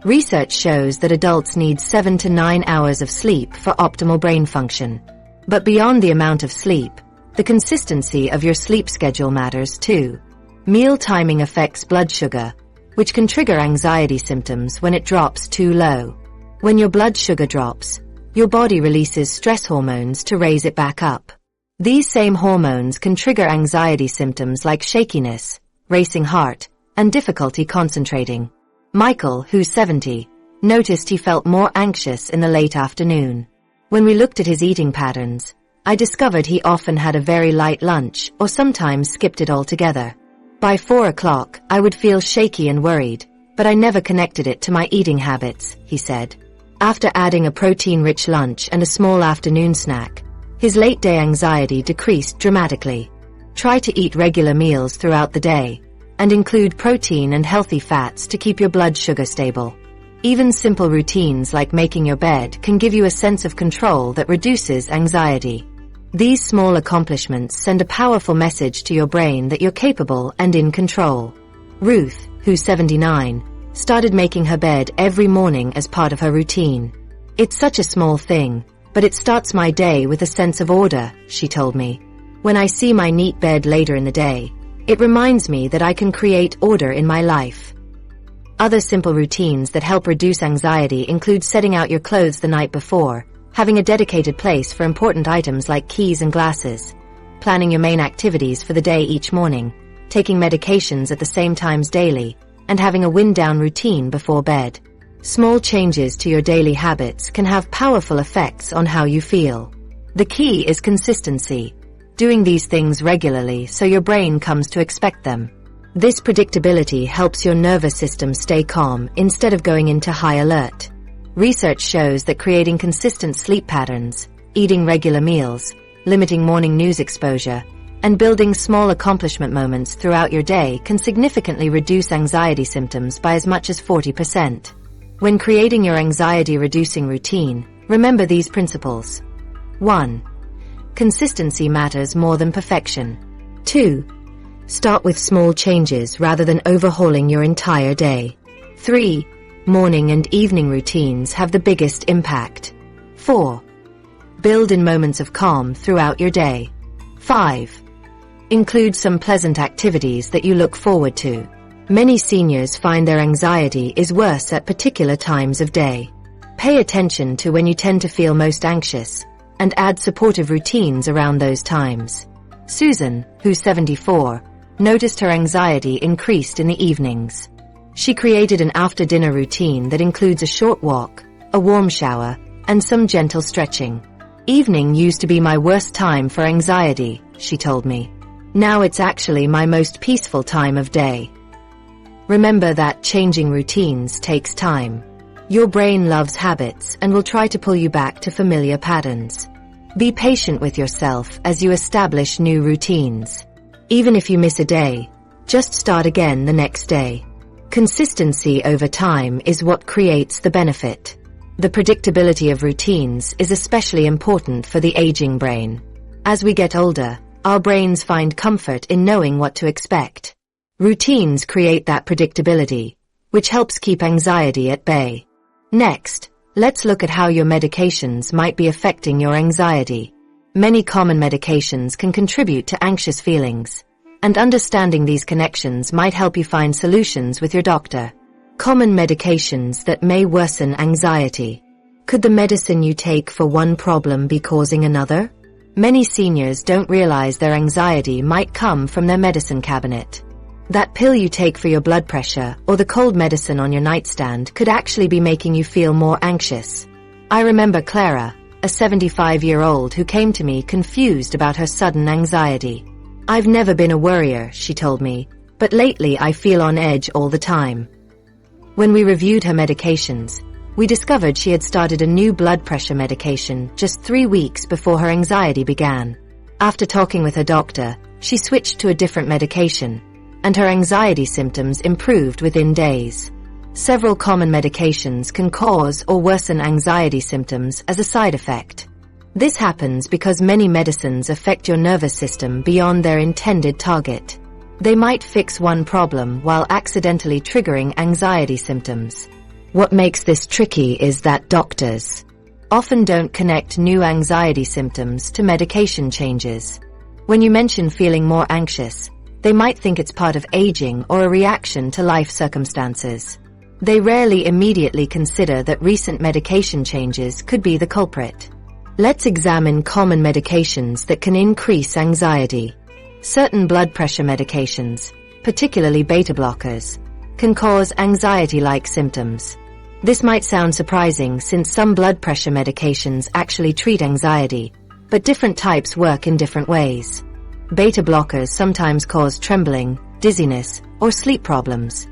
Speaker 1: Research shows that adults need 7 to 9 hours of sleep for optimal brain function. But beyond the amount of sleep, the consistency of your sleep schedule matters too. Meal timing affects blood sugar, which can trigger anxiety symptoms when it drops too low. When your blood sugar drops, your body releases stress hormones to raise it back up. These same hormones can trigger anxiety symptoms like shakiness, racing heart, and difficulty concentrating. Michael, who's 70, noticed he felt more anxious in the late afternoon. When we looked at his eating patterns, I discovered he often had a very light lunch or sometimes skipped it altogether. By 4 o'clock, I would feel shaky and worried, but I never connected it to my eating habits, he said. After adding a protein-rich lunch and a small afternoon snack, his late-day anxiety decreased dramatically. Try to eat regular meals throughout the day, and include protein and healthy fats to keep your blood sugar stable. Even simple routines like making your bed can give you a sense of control that reduces anxiety. These small accomplishments send a powerful message to your brain that you're capable and in control. Ruth, who's 79, started making her bed every morning as part of her routine. It's such a small thing, but it starts my day with a sense of order, she told me. When I see my neat bed later in the day, it reminds me that I can create order in my life. Other simple routines that help reduce anxiety include setting out your clothes the night before, having a dedicated place for important items like keys and glasses, planning your main activities for the day each morning, taking medications at the same times daily, and having a wind-down routine before bed. Small changes to your daily habits can have powerful effects on how you feel. The key is consistency. Doing these things regularly so your brain comes to expect them. This predictability helps your nervous system stay calm instead of going into high alert. Research shows that creating consistent sleep patterns, eating regular meals, limiting morning news exposure, and building small accomplishment moments throughout your day can significantly reduce anxiety symptoms by as much as 40%. When creating your anxiety-reducing routine, remember these principles. 1. Consistency matters more than perfection. 2. Start with small changes rather than overhauling your entire day. 3. Morning and evening routines have the biggest impact. 4. Build in moments of calm throughout your day. 5. Include some pleasant activities that you look forward to. Many seniors find their anxiety is worse at particular times of day. Pay attention to when you tend to feel most anxious, and add supportive routines around those times. Susan, who's 74, noticed her anxiety increased in the evenings. She created an after-dinner routine that includes a short walk, a warm shower, and some gentle stretching. Evening used to be my worst time for anxiety, she told me. Now it's actually my most peaceful time of day. Remember that changing routines takes time. Your brain loves habits and will try to pull you back to familiar patterns. Be patient with yourself as you establish new routines. Even if you miss a day, just start again the next day. Consistency over time is what creates the benefit. The predictability of routines is especially important for the aging brain. As we get older, our brains find comfort in knowing what to expect. Routines create that predictability, which helps keep anxiety at bay. Next, let's look at how your medications might be affecting your anxiety. Many common medications can contribute to anxious feelings, and understanding these connections might help you find solutions with your doctor. Common medications that may worsen anxiety. Could the medicine you take for one problem be causing another? Many seniors don't realize their anxiety might come from their medicine cabinet. That pill you take for your blood pressure or the cold medicine on your nightstand could actually be making you feel more anxious. I remember Clara, a 75-year-old who came to me confused about her sudden anxiety. "I've never been a worrier," she told me, "but lately I feel on edge all the time." When we reviewed her medications, we discovered she had started a new blood pressure medication just 3 weeks before her anxiety began. After talking with her doctor, she switched to a different medication, and her anxiety symptoms improved within days. Several common medications can cause or worsen anxiety symptoms as a side effect. This happens because many medicines affect your nervous system beyond their intended target. They might fix one problem while accidentally triggering anxiety symptoms. What makes this tricky is that doctors often don't connect new anxiety symptoms to medication changes. When you mention feeling more anxious, they might think it's part of aging or a reaction to life circumstances. They rarely immediately consider that recent medication changes could be the culprit. Let's examine common medications that can increase anxiety. Certain blood pressure medications, particularly beta blockers, can cause anxiety-like symptoms. This might sound surprising since some blood pressure medications actually treat anxiety, but different types work in different ways. Beta blockers sometimes cause trembling, dizziness, or sleep problems,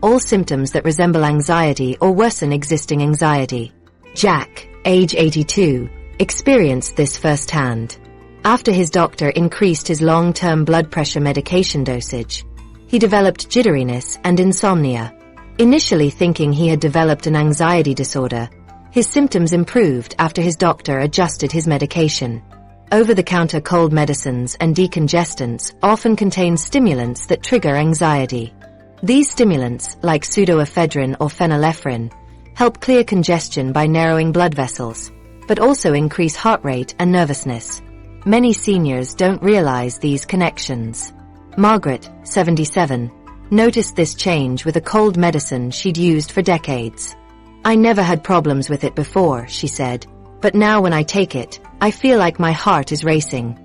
Speaker 1: all symptoms that resemble anxiety or worsen existing anxiety. Jack, age 82, experienced this firsthand. After his doctor increased his long-term blood pressure medication dosage, he developed jitteriness and insomnia. Initially thinking he had developed an anxiety disorder, his symptoms improved after his doctor adjusted his medication. Over-the-counter cold medicines and decongestants often contain stimulants that trigger anxiety. These stimulants, like pseudoephedrine or phenylephrine, help clear congestion by narrowing blood vessels, but also increase heart rate and nervousness. Many seniors don't realize these connections. Margaret, 77, noticed this change with a cold medicine she'd used for decades. "I never had problems with it before," she said, "but now when I take it, I feel like my heart is racing."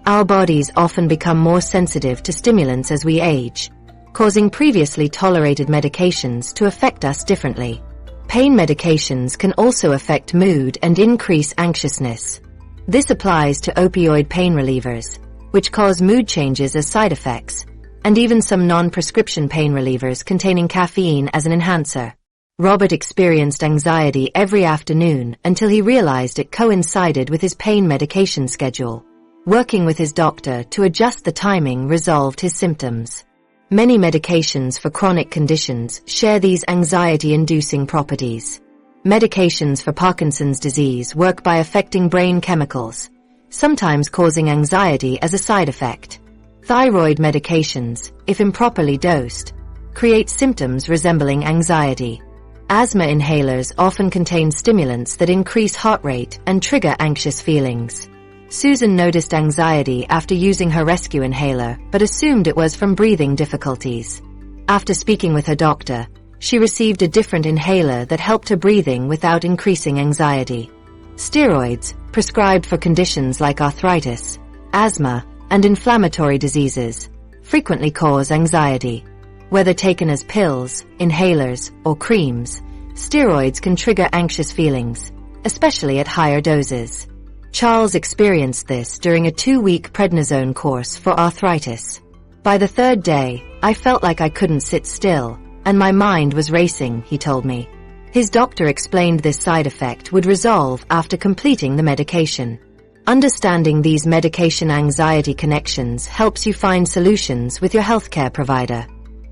Speaker 1: Our bodies often become more sensitive to stimulants as we age, causing previously tolerated medications to affect us differently. Pain medications can also affect mood and increase anxiousness. This applies to opioid pain relievers, which cause mood changes as side effects, and even some non-prescription pain relievers containing caffeine as an enhancer. Robert experienced anxiety every afternoon until he realized it coincided with his pain medication schedule. Working with his doctor to adjust the timing resolved his symptoms. Many medications for chronic conditions share these anxiety-inducing properties. Medications for Parkinson's disease work by affecting brain chemicals, sometimes causing anxiety as a side effect. Thyroid medications, if improperly dosed, create symptoms resembling anxiety. Asthma inhalers often contain stimulants that increase heart rate and trigger anxious feelings. Susan noticed anxiety after using her rescue inhaler, but assumed it was from breathing difficulties. After speaking with her doctor, she received a different inhaler that helped her breathing without increasing anxiety. Steroids, prescribed for conditions like arthritis, asthma, and inflammatory diseases, frequently cause anxiety. Whether taken as pills, inhalers, or creams, steroids can trigger anxious feelings, especially at higher doses. Charles experienced this during a 2-week prednisone course for arthritis. "By the 3rd day, I felt like I couldn't sit still, and my mind was racing," he told me. His doctor explained this side effect would resolve after completing the medication. Understanding these medication anxiety connections helps you find solutions with your healthcare provider.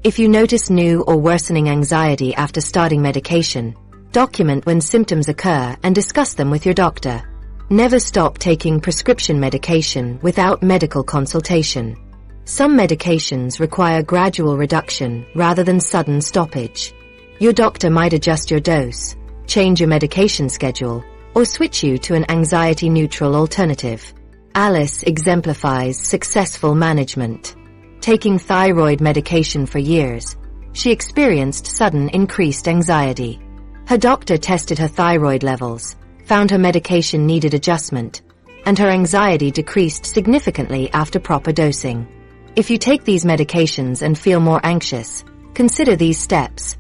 Speaker 1: If you notice new or worsening anxiety after starting medication, document when symptoms occur and discuss them with your doctor. Never stop taking prescription medication without medical consultation. Some medications require gradual reduction rather than sudden stoppage. Your doctor might adjust your dose, change your medication schedule, or switch you to an anxiety-neutral alternative. Alice exemplifies successful management. Taking thyroid medication for years, she experienced sudden increased anxiety. Her doctor tested her thyroid levels, found her medication needed adjustment, and her anxiety decreased significantly after proper dosing. If you take these medications and feel more anxious, consider these steps.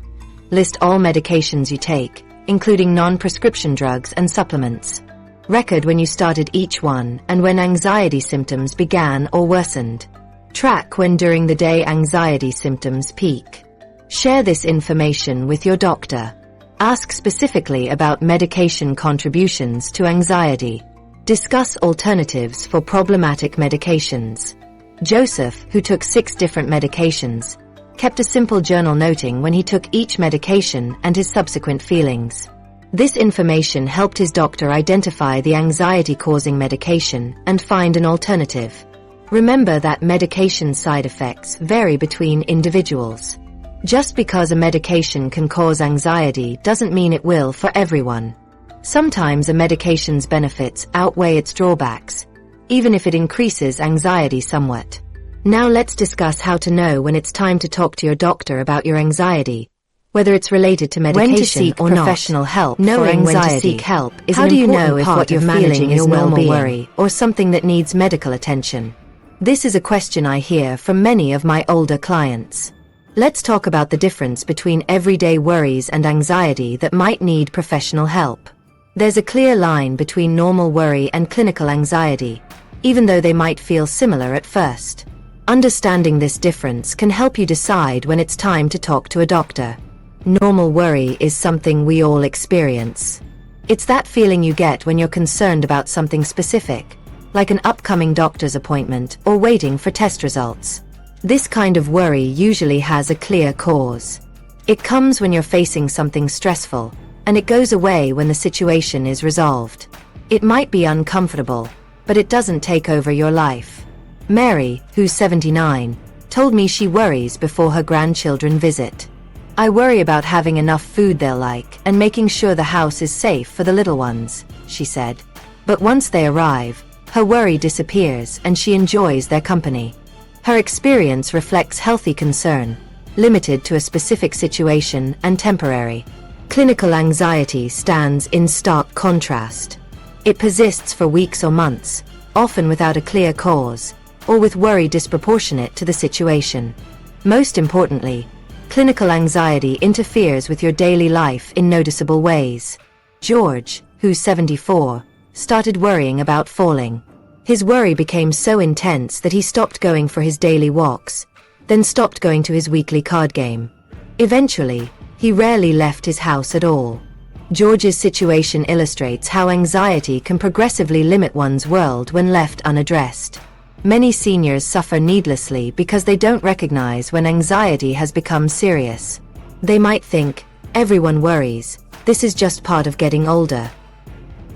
Speaker 1: List all medications you take, including non-prescription drugs and supplements. Record when you started each one and when anxiety symptoms began or worsened. Track when during the day anxiety symptoms peak. Share this information with your doctor. Ask specifically about medication contributions to anxiety. Discuss alternatives for problematic medications. Joseph, who took 6 different medications, kept a simple journal noting when he took each medication and his subsequent feelings. This information helped his doctor identify the anxiety-causing medication and find an alternative. Remember that medication side effects vary between individuals. Just because a medication can cause anxiety doesn't mean it will for everyone. Sometimes a medication's benefits outweigh its drawbacks, even if it increases anxiety somewhat. Now let's discuss how to know when it's time to talk to your doctor about your anxiety, whether it's related to medication
Speaker 2: when to seek
Speaker 1: or
Speaker 2: professional help
Speaker 1: Knowing
Speaker 2: for
Speaker 1: when to
Speaker 2: anxiety.
Speaker 1: seek help is
Speaker 2: How
Speaker 1: an
Speaker 2: do you
Speaker 1: important
Speaker 2: know if
Speaker 1: part
Speaker 2: what you're
Speaker 1: of
Speaker 2: feeling
Speaker 1: managing
Speaker 2: is
Speaker 1: your
Speaker 2: normal
Speaker 1: well-being
Speaker 2: worry
Speaker 1: or something that needs medical attention? This is a question I hear from many of my older clients. Let's talk about the difference between everyday worries and anxiety that might need professional help. There's a clear line between normal worry and clinical anxiety, even though they might feel similar at first. Understanding this difference can help you decide when it's time to talk to a doctor. Normal worry is something we all experience. It's that feeling you get when you're concerned about something specific, like an upcoming doctor's appointment or waiting for test results. This kind of worry usually has a clear cause. It comes when you're facing something stressful, and it goes away when the situation is resolved. It might be uncomfortable, but it doesn't take over your life. Mary, who's 79, told me she worries before her grandchildren visit. I worry about having enough food they'll like and making sure the house is safe for the little ones, she said. But once they arrive, her worry disappears and she enjoys their company. Her experience reflects healthy concern, limited to a specific situation and temporary. Clinical anxiety stands in stark contrast. It persists for weeks or months, often without a clear cause, or with worry disproportionate to the situation. Most importantly, clinical anxiety interferes with your daily life in noticeable ways. George, who's 74, started worrying about falling. His worry became so intense that he stopped going for his daily walks, then stopped going to his weekly card game. Eventually, he rarely left his house at all. George's situation illustrates how anxiety can progressively limit one's world when left unaddressed. Many seniors suffer needlessly because they don't recognize when anxiety has become serious. They might think, everyone worries, this is just part of getting older.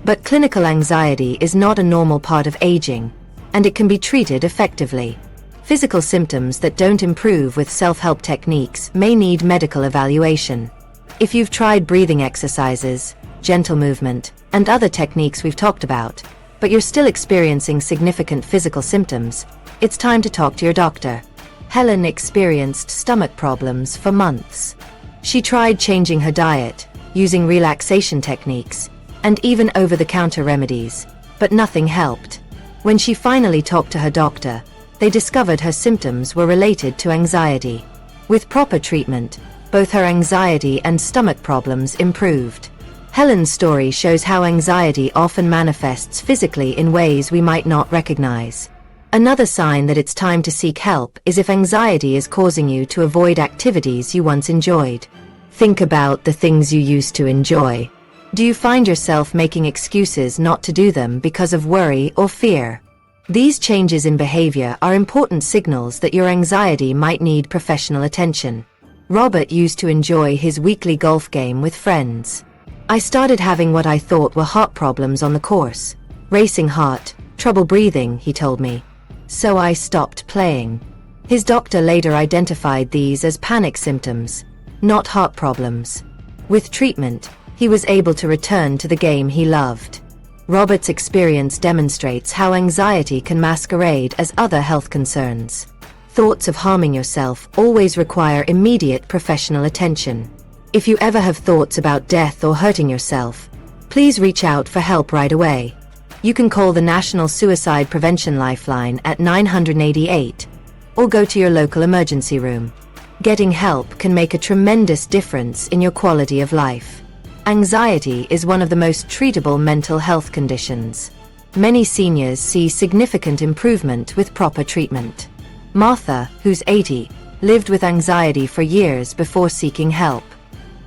Speaker 1: But clinical anxiety is not a normal part of aging, and it can be treated effectively. Physical symptoms that don't improve with self-help techniques may need medical evaluation. If you've tried breathing exercises, gentle movement, and other techniques we've talked about, but you're still experiencing significant physical symptoms, it's time to talk to your doctor. Helen experienced stomach problems for months. She tried changing her diet, using relaxation techniques, and even over-the-counter remedies, but nothing helped. When she finally talked to her doctor, they discovered her symptoms were related to anxiety. With proper treatment, both her anxiety and stomach problems improved. Helen's story shows how anxiety often manifests physically in ways we might not recognize. Another sign that it's time to seek help is if anxiety is causing you to avoid activities you once enjoyed. Think about the things you used to enjoy. Do you find yourself making excuses not to do them because of worry or fear? These changes in behavior are important signals that your anxiety might need professional attention. Robert used to enjoy his weekly golf game with friends. I started having what I thought were heart problems on the course, Racing heart, trouble breathing, he told me. So I stopped playing. His doctor later identified these as panic symptoms, not heart problems. With treatment, he was able to return to the game he loved. Robert's experience demonstrates how anxiety can masquerade as other health concerns. Thoughts of harming yourself always require immediate professional attention. If you ever have thoughts about death or hurting yourself, please reach out for help right away. You can call the National Suicide Prevention Lifeline at 988, or go to your local emergency room. Getting help can make a tremendous difference in your quality of life. Anxiety is one of the most treatable mental health conditions. Many seniors see significant improvement with proper treatment. Martha, who's 80, lived with anxiety for years before seeking help.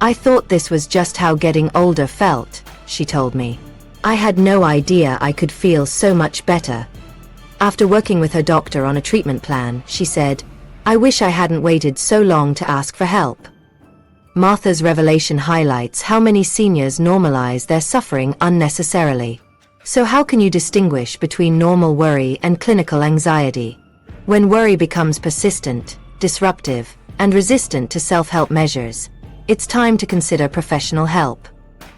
Speaker 1: I thought this was just how getting older felt, she told me. I had no idea I could feel so much better. After working with her doctor on a treatment plan, she said, "I wish I hadn't waited so long to ask for help." Martha's revelation highlights how many seniors normalize their suffering unnecessarily. So how can you distinguish between normal worry and clinical anxiety? When worry becomes persistent, disruptive, and resistant to self-help measures, it's time to consider professional help.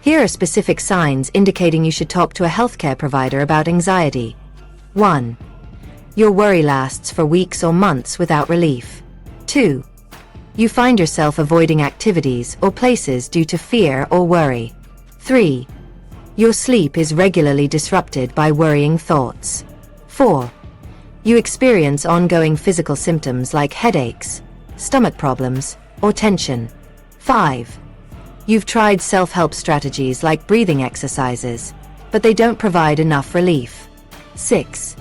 Speaker 1: Here are specific signs indicating you should talk to a healthcare provider about anxiety. 1. Your worry lasts for weeks or months without relief. 2. You find yourself avoiding activities or places due to fear or worry. 3. Your sleep is regularly disrupted by worrying thoughts. 4. You experience ongoing physical symptoms like headaches, stomach problems, or tension. 5. You've tried self-help strategies like breathing exercises, but they don't provide enough relief. 6.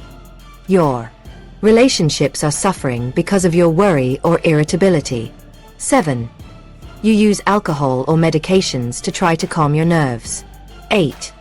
Speaker 1: Your relationships are suffering because of your worry or irritability. 7. You use alcohol or medications to try to calm your nerves. 8.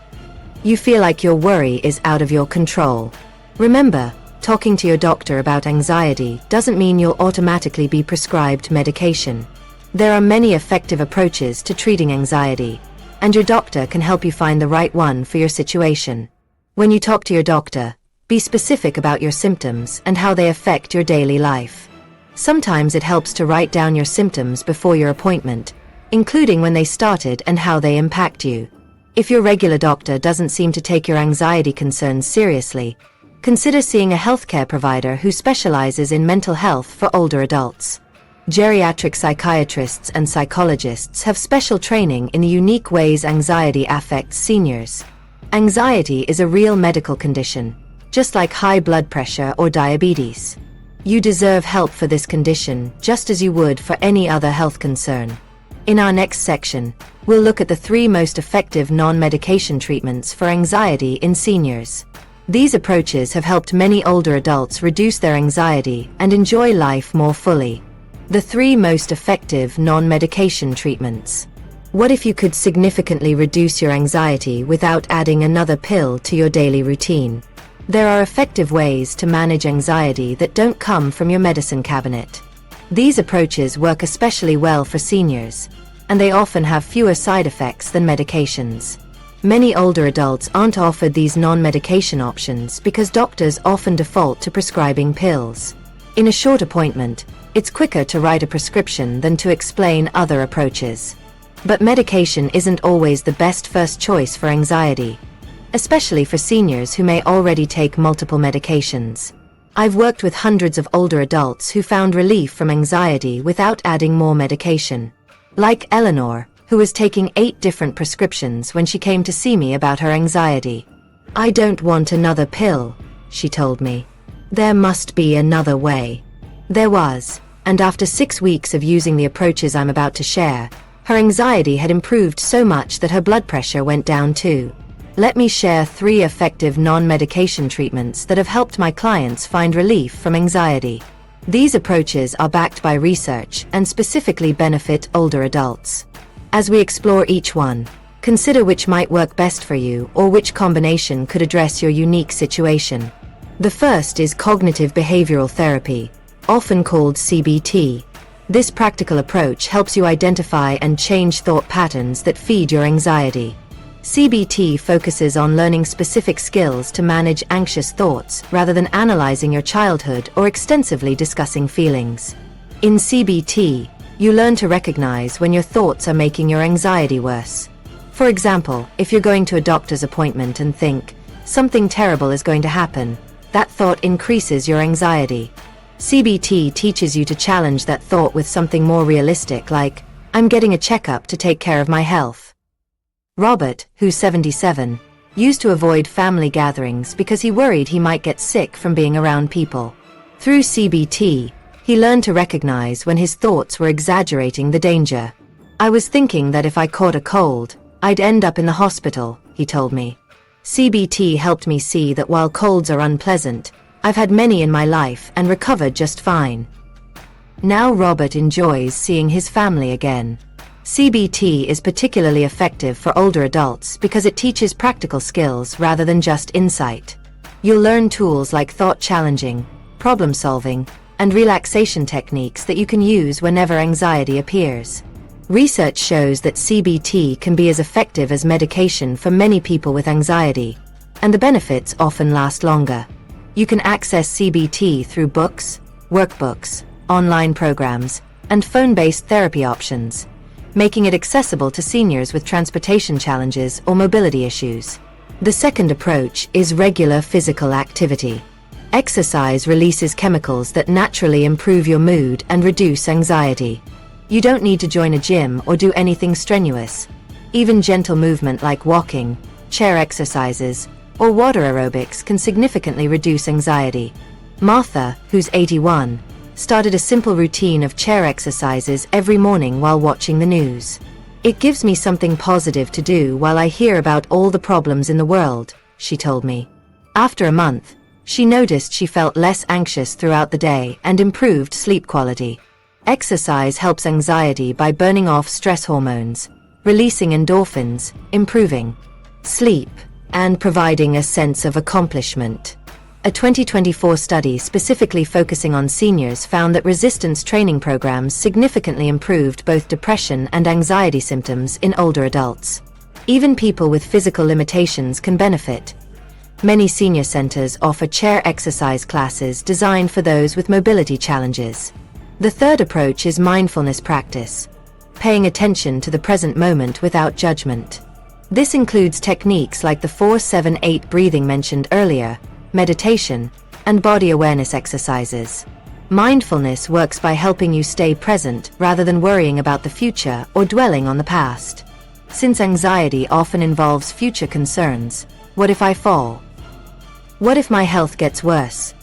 Speaker 1: You feel like your worry is out of your control. Remember, talking to your doctor about anxiety doesn't mean you'll automatically be prescribed medication. There are many effective approaches to treating anxiety, and your doctor can help you find the right one for your situation. When you talk to your doctor, be specific about your symptoms and how they affect your daily life. Sometimes it helps to write down your symptoms before your appointment, including when they started and how they impact you. If your regular doctor doesn't seem to take your anxiety concerns seriously, consider seeing a healthcare provider who specializes in mental health for older adults. Geriatric psychiatrists and psychologists have special training in the unique ways anxiety affects seniors. Anxiety is a real medical condition, just like high blood pressure or diabetes. You deserve help for this condition just as you would for any other health concern. In our next section, we'll look at the 3 most effective non-medication treatments for anxiety in seniors. These approaches have helped many older adults reduce their anxiety and enjoy life more fully. The 3 most effective non-medication treatments. What if you could significantly reduce your anxiety without adding another pill to your daily routine? There are effective ways to manage anxiety that don't come from your medicine cabinet. These approaches work especially well for seniors, and they often have fewer side effects than medications. Many older adults aren't offered these non-medication options because doctors often default to prescribing pills. In a short appointment, it's quicker to write a prescription than to explain other approaches. But medication isn't always the best first choice for anxiety, especially for seniors who may already take multiple medications. I've worked with hundreds of older adults who found relief from anxiety without adding more medication. Like Eleanor, who was taking 8 different prescriptions when she came to see me about her anxiety. "I don't want another pill," she told me. "There must be another way." There was, and after 6 weeks of using the approaches I'm about to share, her anxiety had improved so much that her blood pressure went down too. Let me share 3 effective non-medication treatments that have helped my clients find relief from anxiety. These approaches are backed by research and specifically benefit older adults. As we explore each one, consider which might work best for you or which combination could address your unique situation. The first is cognitive behavioral therapy, often called CBT. This practical approach helps you identify and change thought patterns that feed your anxiety. CBT focuses on learning specific skills to manage anxious thoughts rather than analyzing your childhood or extensively discussing feelings. In CBT, you learn to recognize when your thoughts are making your anxiety worse. For example, if you're going to a doctor's appointment and think, something terrible is going to happen, that thought increases your anxiety. CBT teaches you to challenge that thought with something more realistic, like, I'm getting a checkup to take care of my health. Robert, who's 77, used to avoid family gatherings because he worried he might get sick from being around people. Through CBT, he learned to recognize when his thoughts were exaggerating the danger. I was thinking that if I caught a cold, I'd end up in the hospital, he told me. CBT helped me see that while colds are unpleasant, I've had many in my life and recovered just fine. Now Robert enjoys seeing his family again. CBT is particularly effective for older adults because it teaches practical skills rather than just insight. You'll learn tools like thought challenging, problem solving, and relaxation techniques that you can use whenever anxiety appears. Research shows that CBT can be as effective as medication for many people with anxiety, and the benefits often last longer. You can access CBT through books, workbooks, online programs, and phone-based therapy options, making it accessible to seniors with transportation challenges or mobility issues. The second approach is regular physical activity. Exercise releases chemicals that naturally improve your mood and reduce anxiety. You don't need to join a gym or do anything strenuous. Even gentle movement like walking, chair exercises, or water aerobics can significantly reduce anxiety. Martha, who's 81, started a simple routine of chair exercises every morning while watching the news. It gives me something positive to do while I hear about all the problems in the world, she told me. After a month, she noticed she felt less anxious throughout the day and improved sleep quality. Exercise helps anxiety by burning off stress hormones, releasing endorphins, improving sleep, and providing a sense of accomplishment. A 2024 study specifically focusing on seniors found that resistance training programs significantly improved both depression and anxiety symptoms in older adults. Even people with physical limitations can benefit. Many senior centers offer chair exercise classes designed for those with mobility challenges. The third approach is mindfulness practice, paying attention to the present moment without judgment. This includes techniques like the 4-7-8 breathing mentioned earlier, meditation, and body awareness exercises. Mindfulness works by helping you stay present rather than worrying about the future or dwelling on the past. Since anxiety often involves future concerns, what if I fall? What if my health gets worse?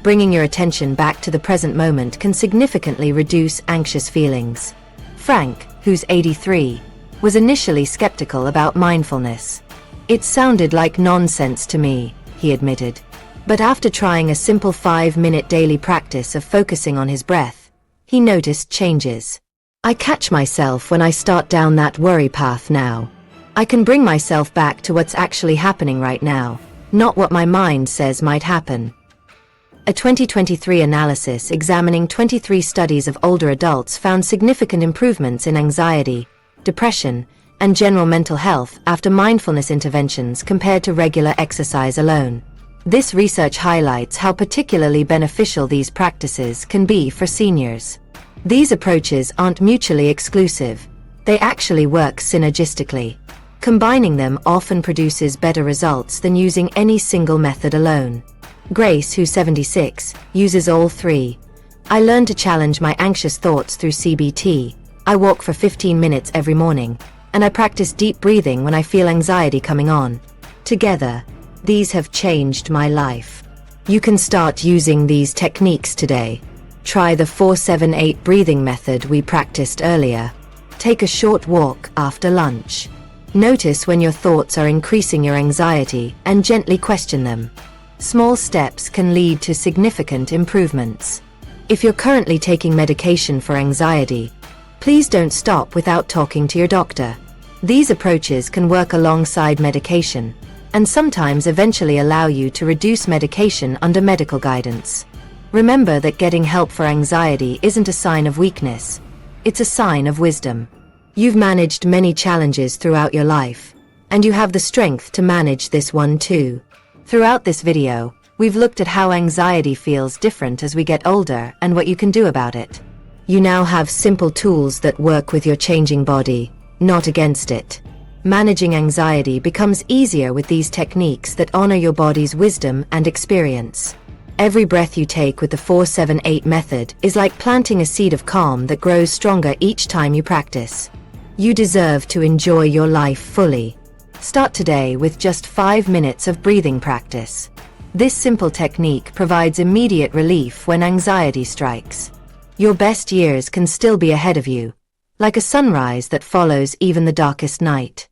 Speaker 1: Bringing your attention back to the present moment can significantly reduce anxious feelings. Frank, who's 83, was initially skeptical about mindfulness. It sounded like nonsense to me, he admitted. But after trying a simple 5-minute daily practice of focusing on his breath, he noticed changes. I catch myself when I start down that worry path now. I can bring myself back to what's actually happening right now, not what my mind says might happen. A 2023 analysis examining 23 studies of older adults found significant improvements in anxiety, depression, and general mental health after mindfulness interventions compared to regular exercise alone. This research highlights how particularly beneficial these practices can be for seniors. These approaches aren't mutually exclusive. They actually work synergistically. Combining them often produces better results than using any single method alone. Grace, who's 76, uses all three. I learned to challenge my anxious thoughts through CBT. I walk for 15 minutes every morning, and I practice deep breathing when I feel anxiety coming on. Together, these have changed my life. You can start using these techniques today. Try the 4-7-8 breathing method we practiced earlier. Take a short walk after lunch. Notice when your thoughts are increasing your anxiety and gently question them. Small steps can lead to significant improvements. If you're currently taking medication for anxiety, please don't stop without talking to your doctor. These approaches can work alongside medication, and sometimes eventually allow you to reduce medication under medical guidance. Remember that getting help for anxiety isn't a sign of weakness. It's a sign of wisdom. You've managed many challenges throughout your life, And you have the strength to manage this one too. Throughout this video, we've looked at how anxiety feels different as we get older and what you can do about it. You now have simple tools that work with your changing body, not against it. Managing anxiety becomes easier with these techniques that honor your body's wisdom and experience. Every breath you take with the 4-7-8 method is like planting a seed of calm that grows stronger each time you practice. You deserve to enjoy your life fully. Start today with just 5 minutes of breathing practice. This simple technique provides immediate relief when anxiety strikes. Your best years can still be ahead of you, like a sunrise that follows even the darkest night.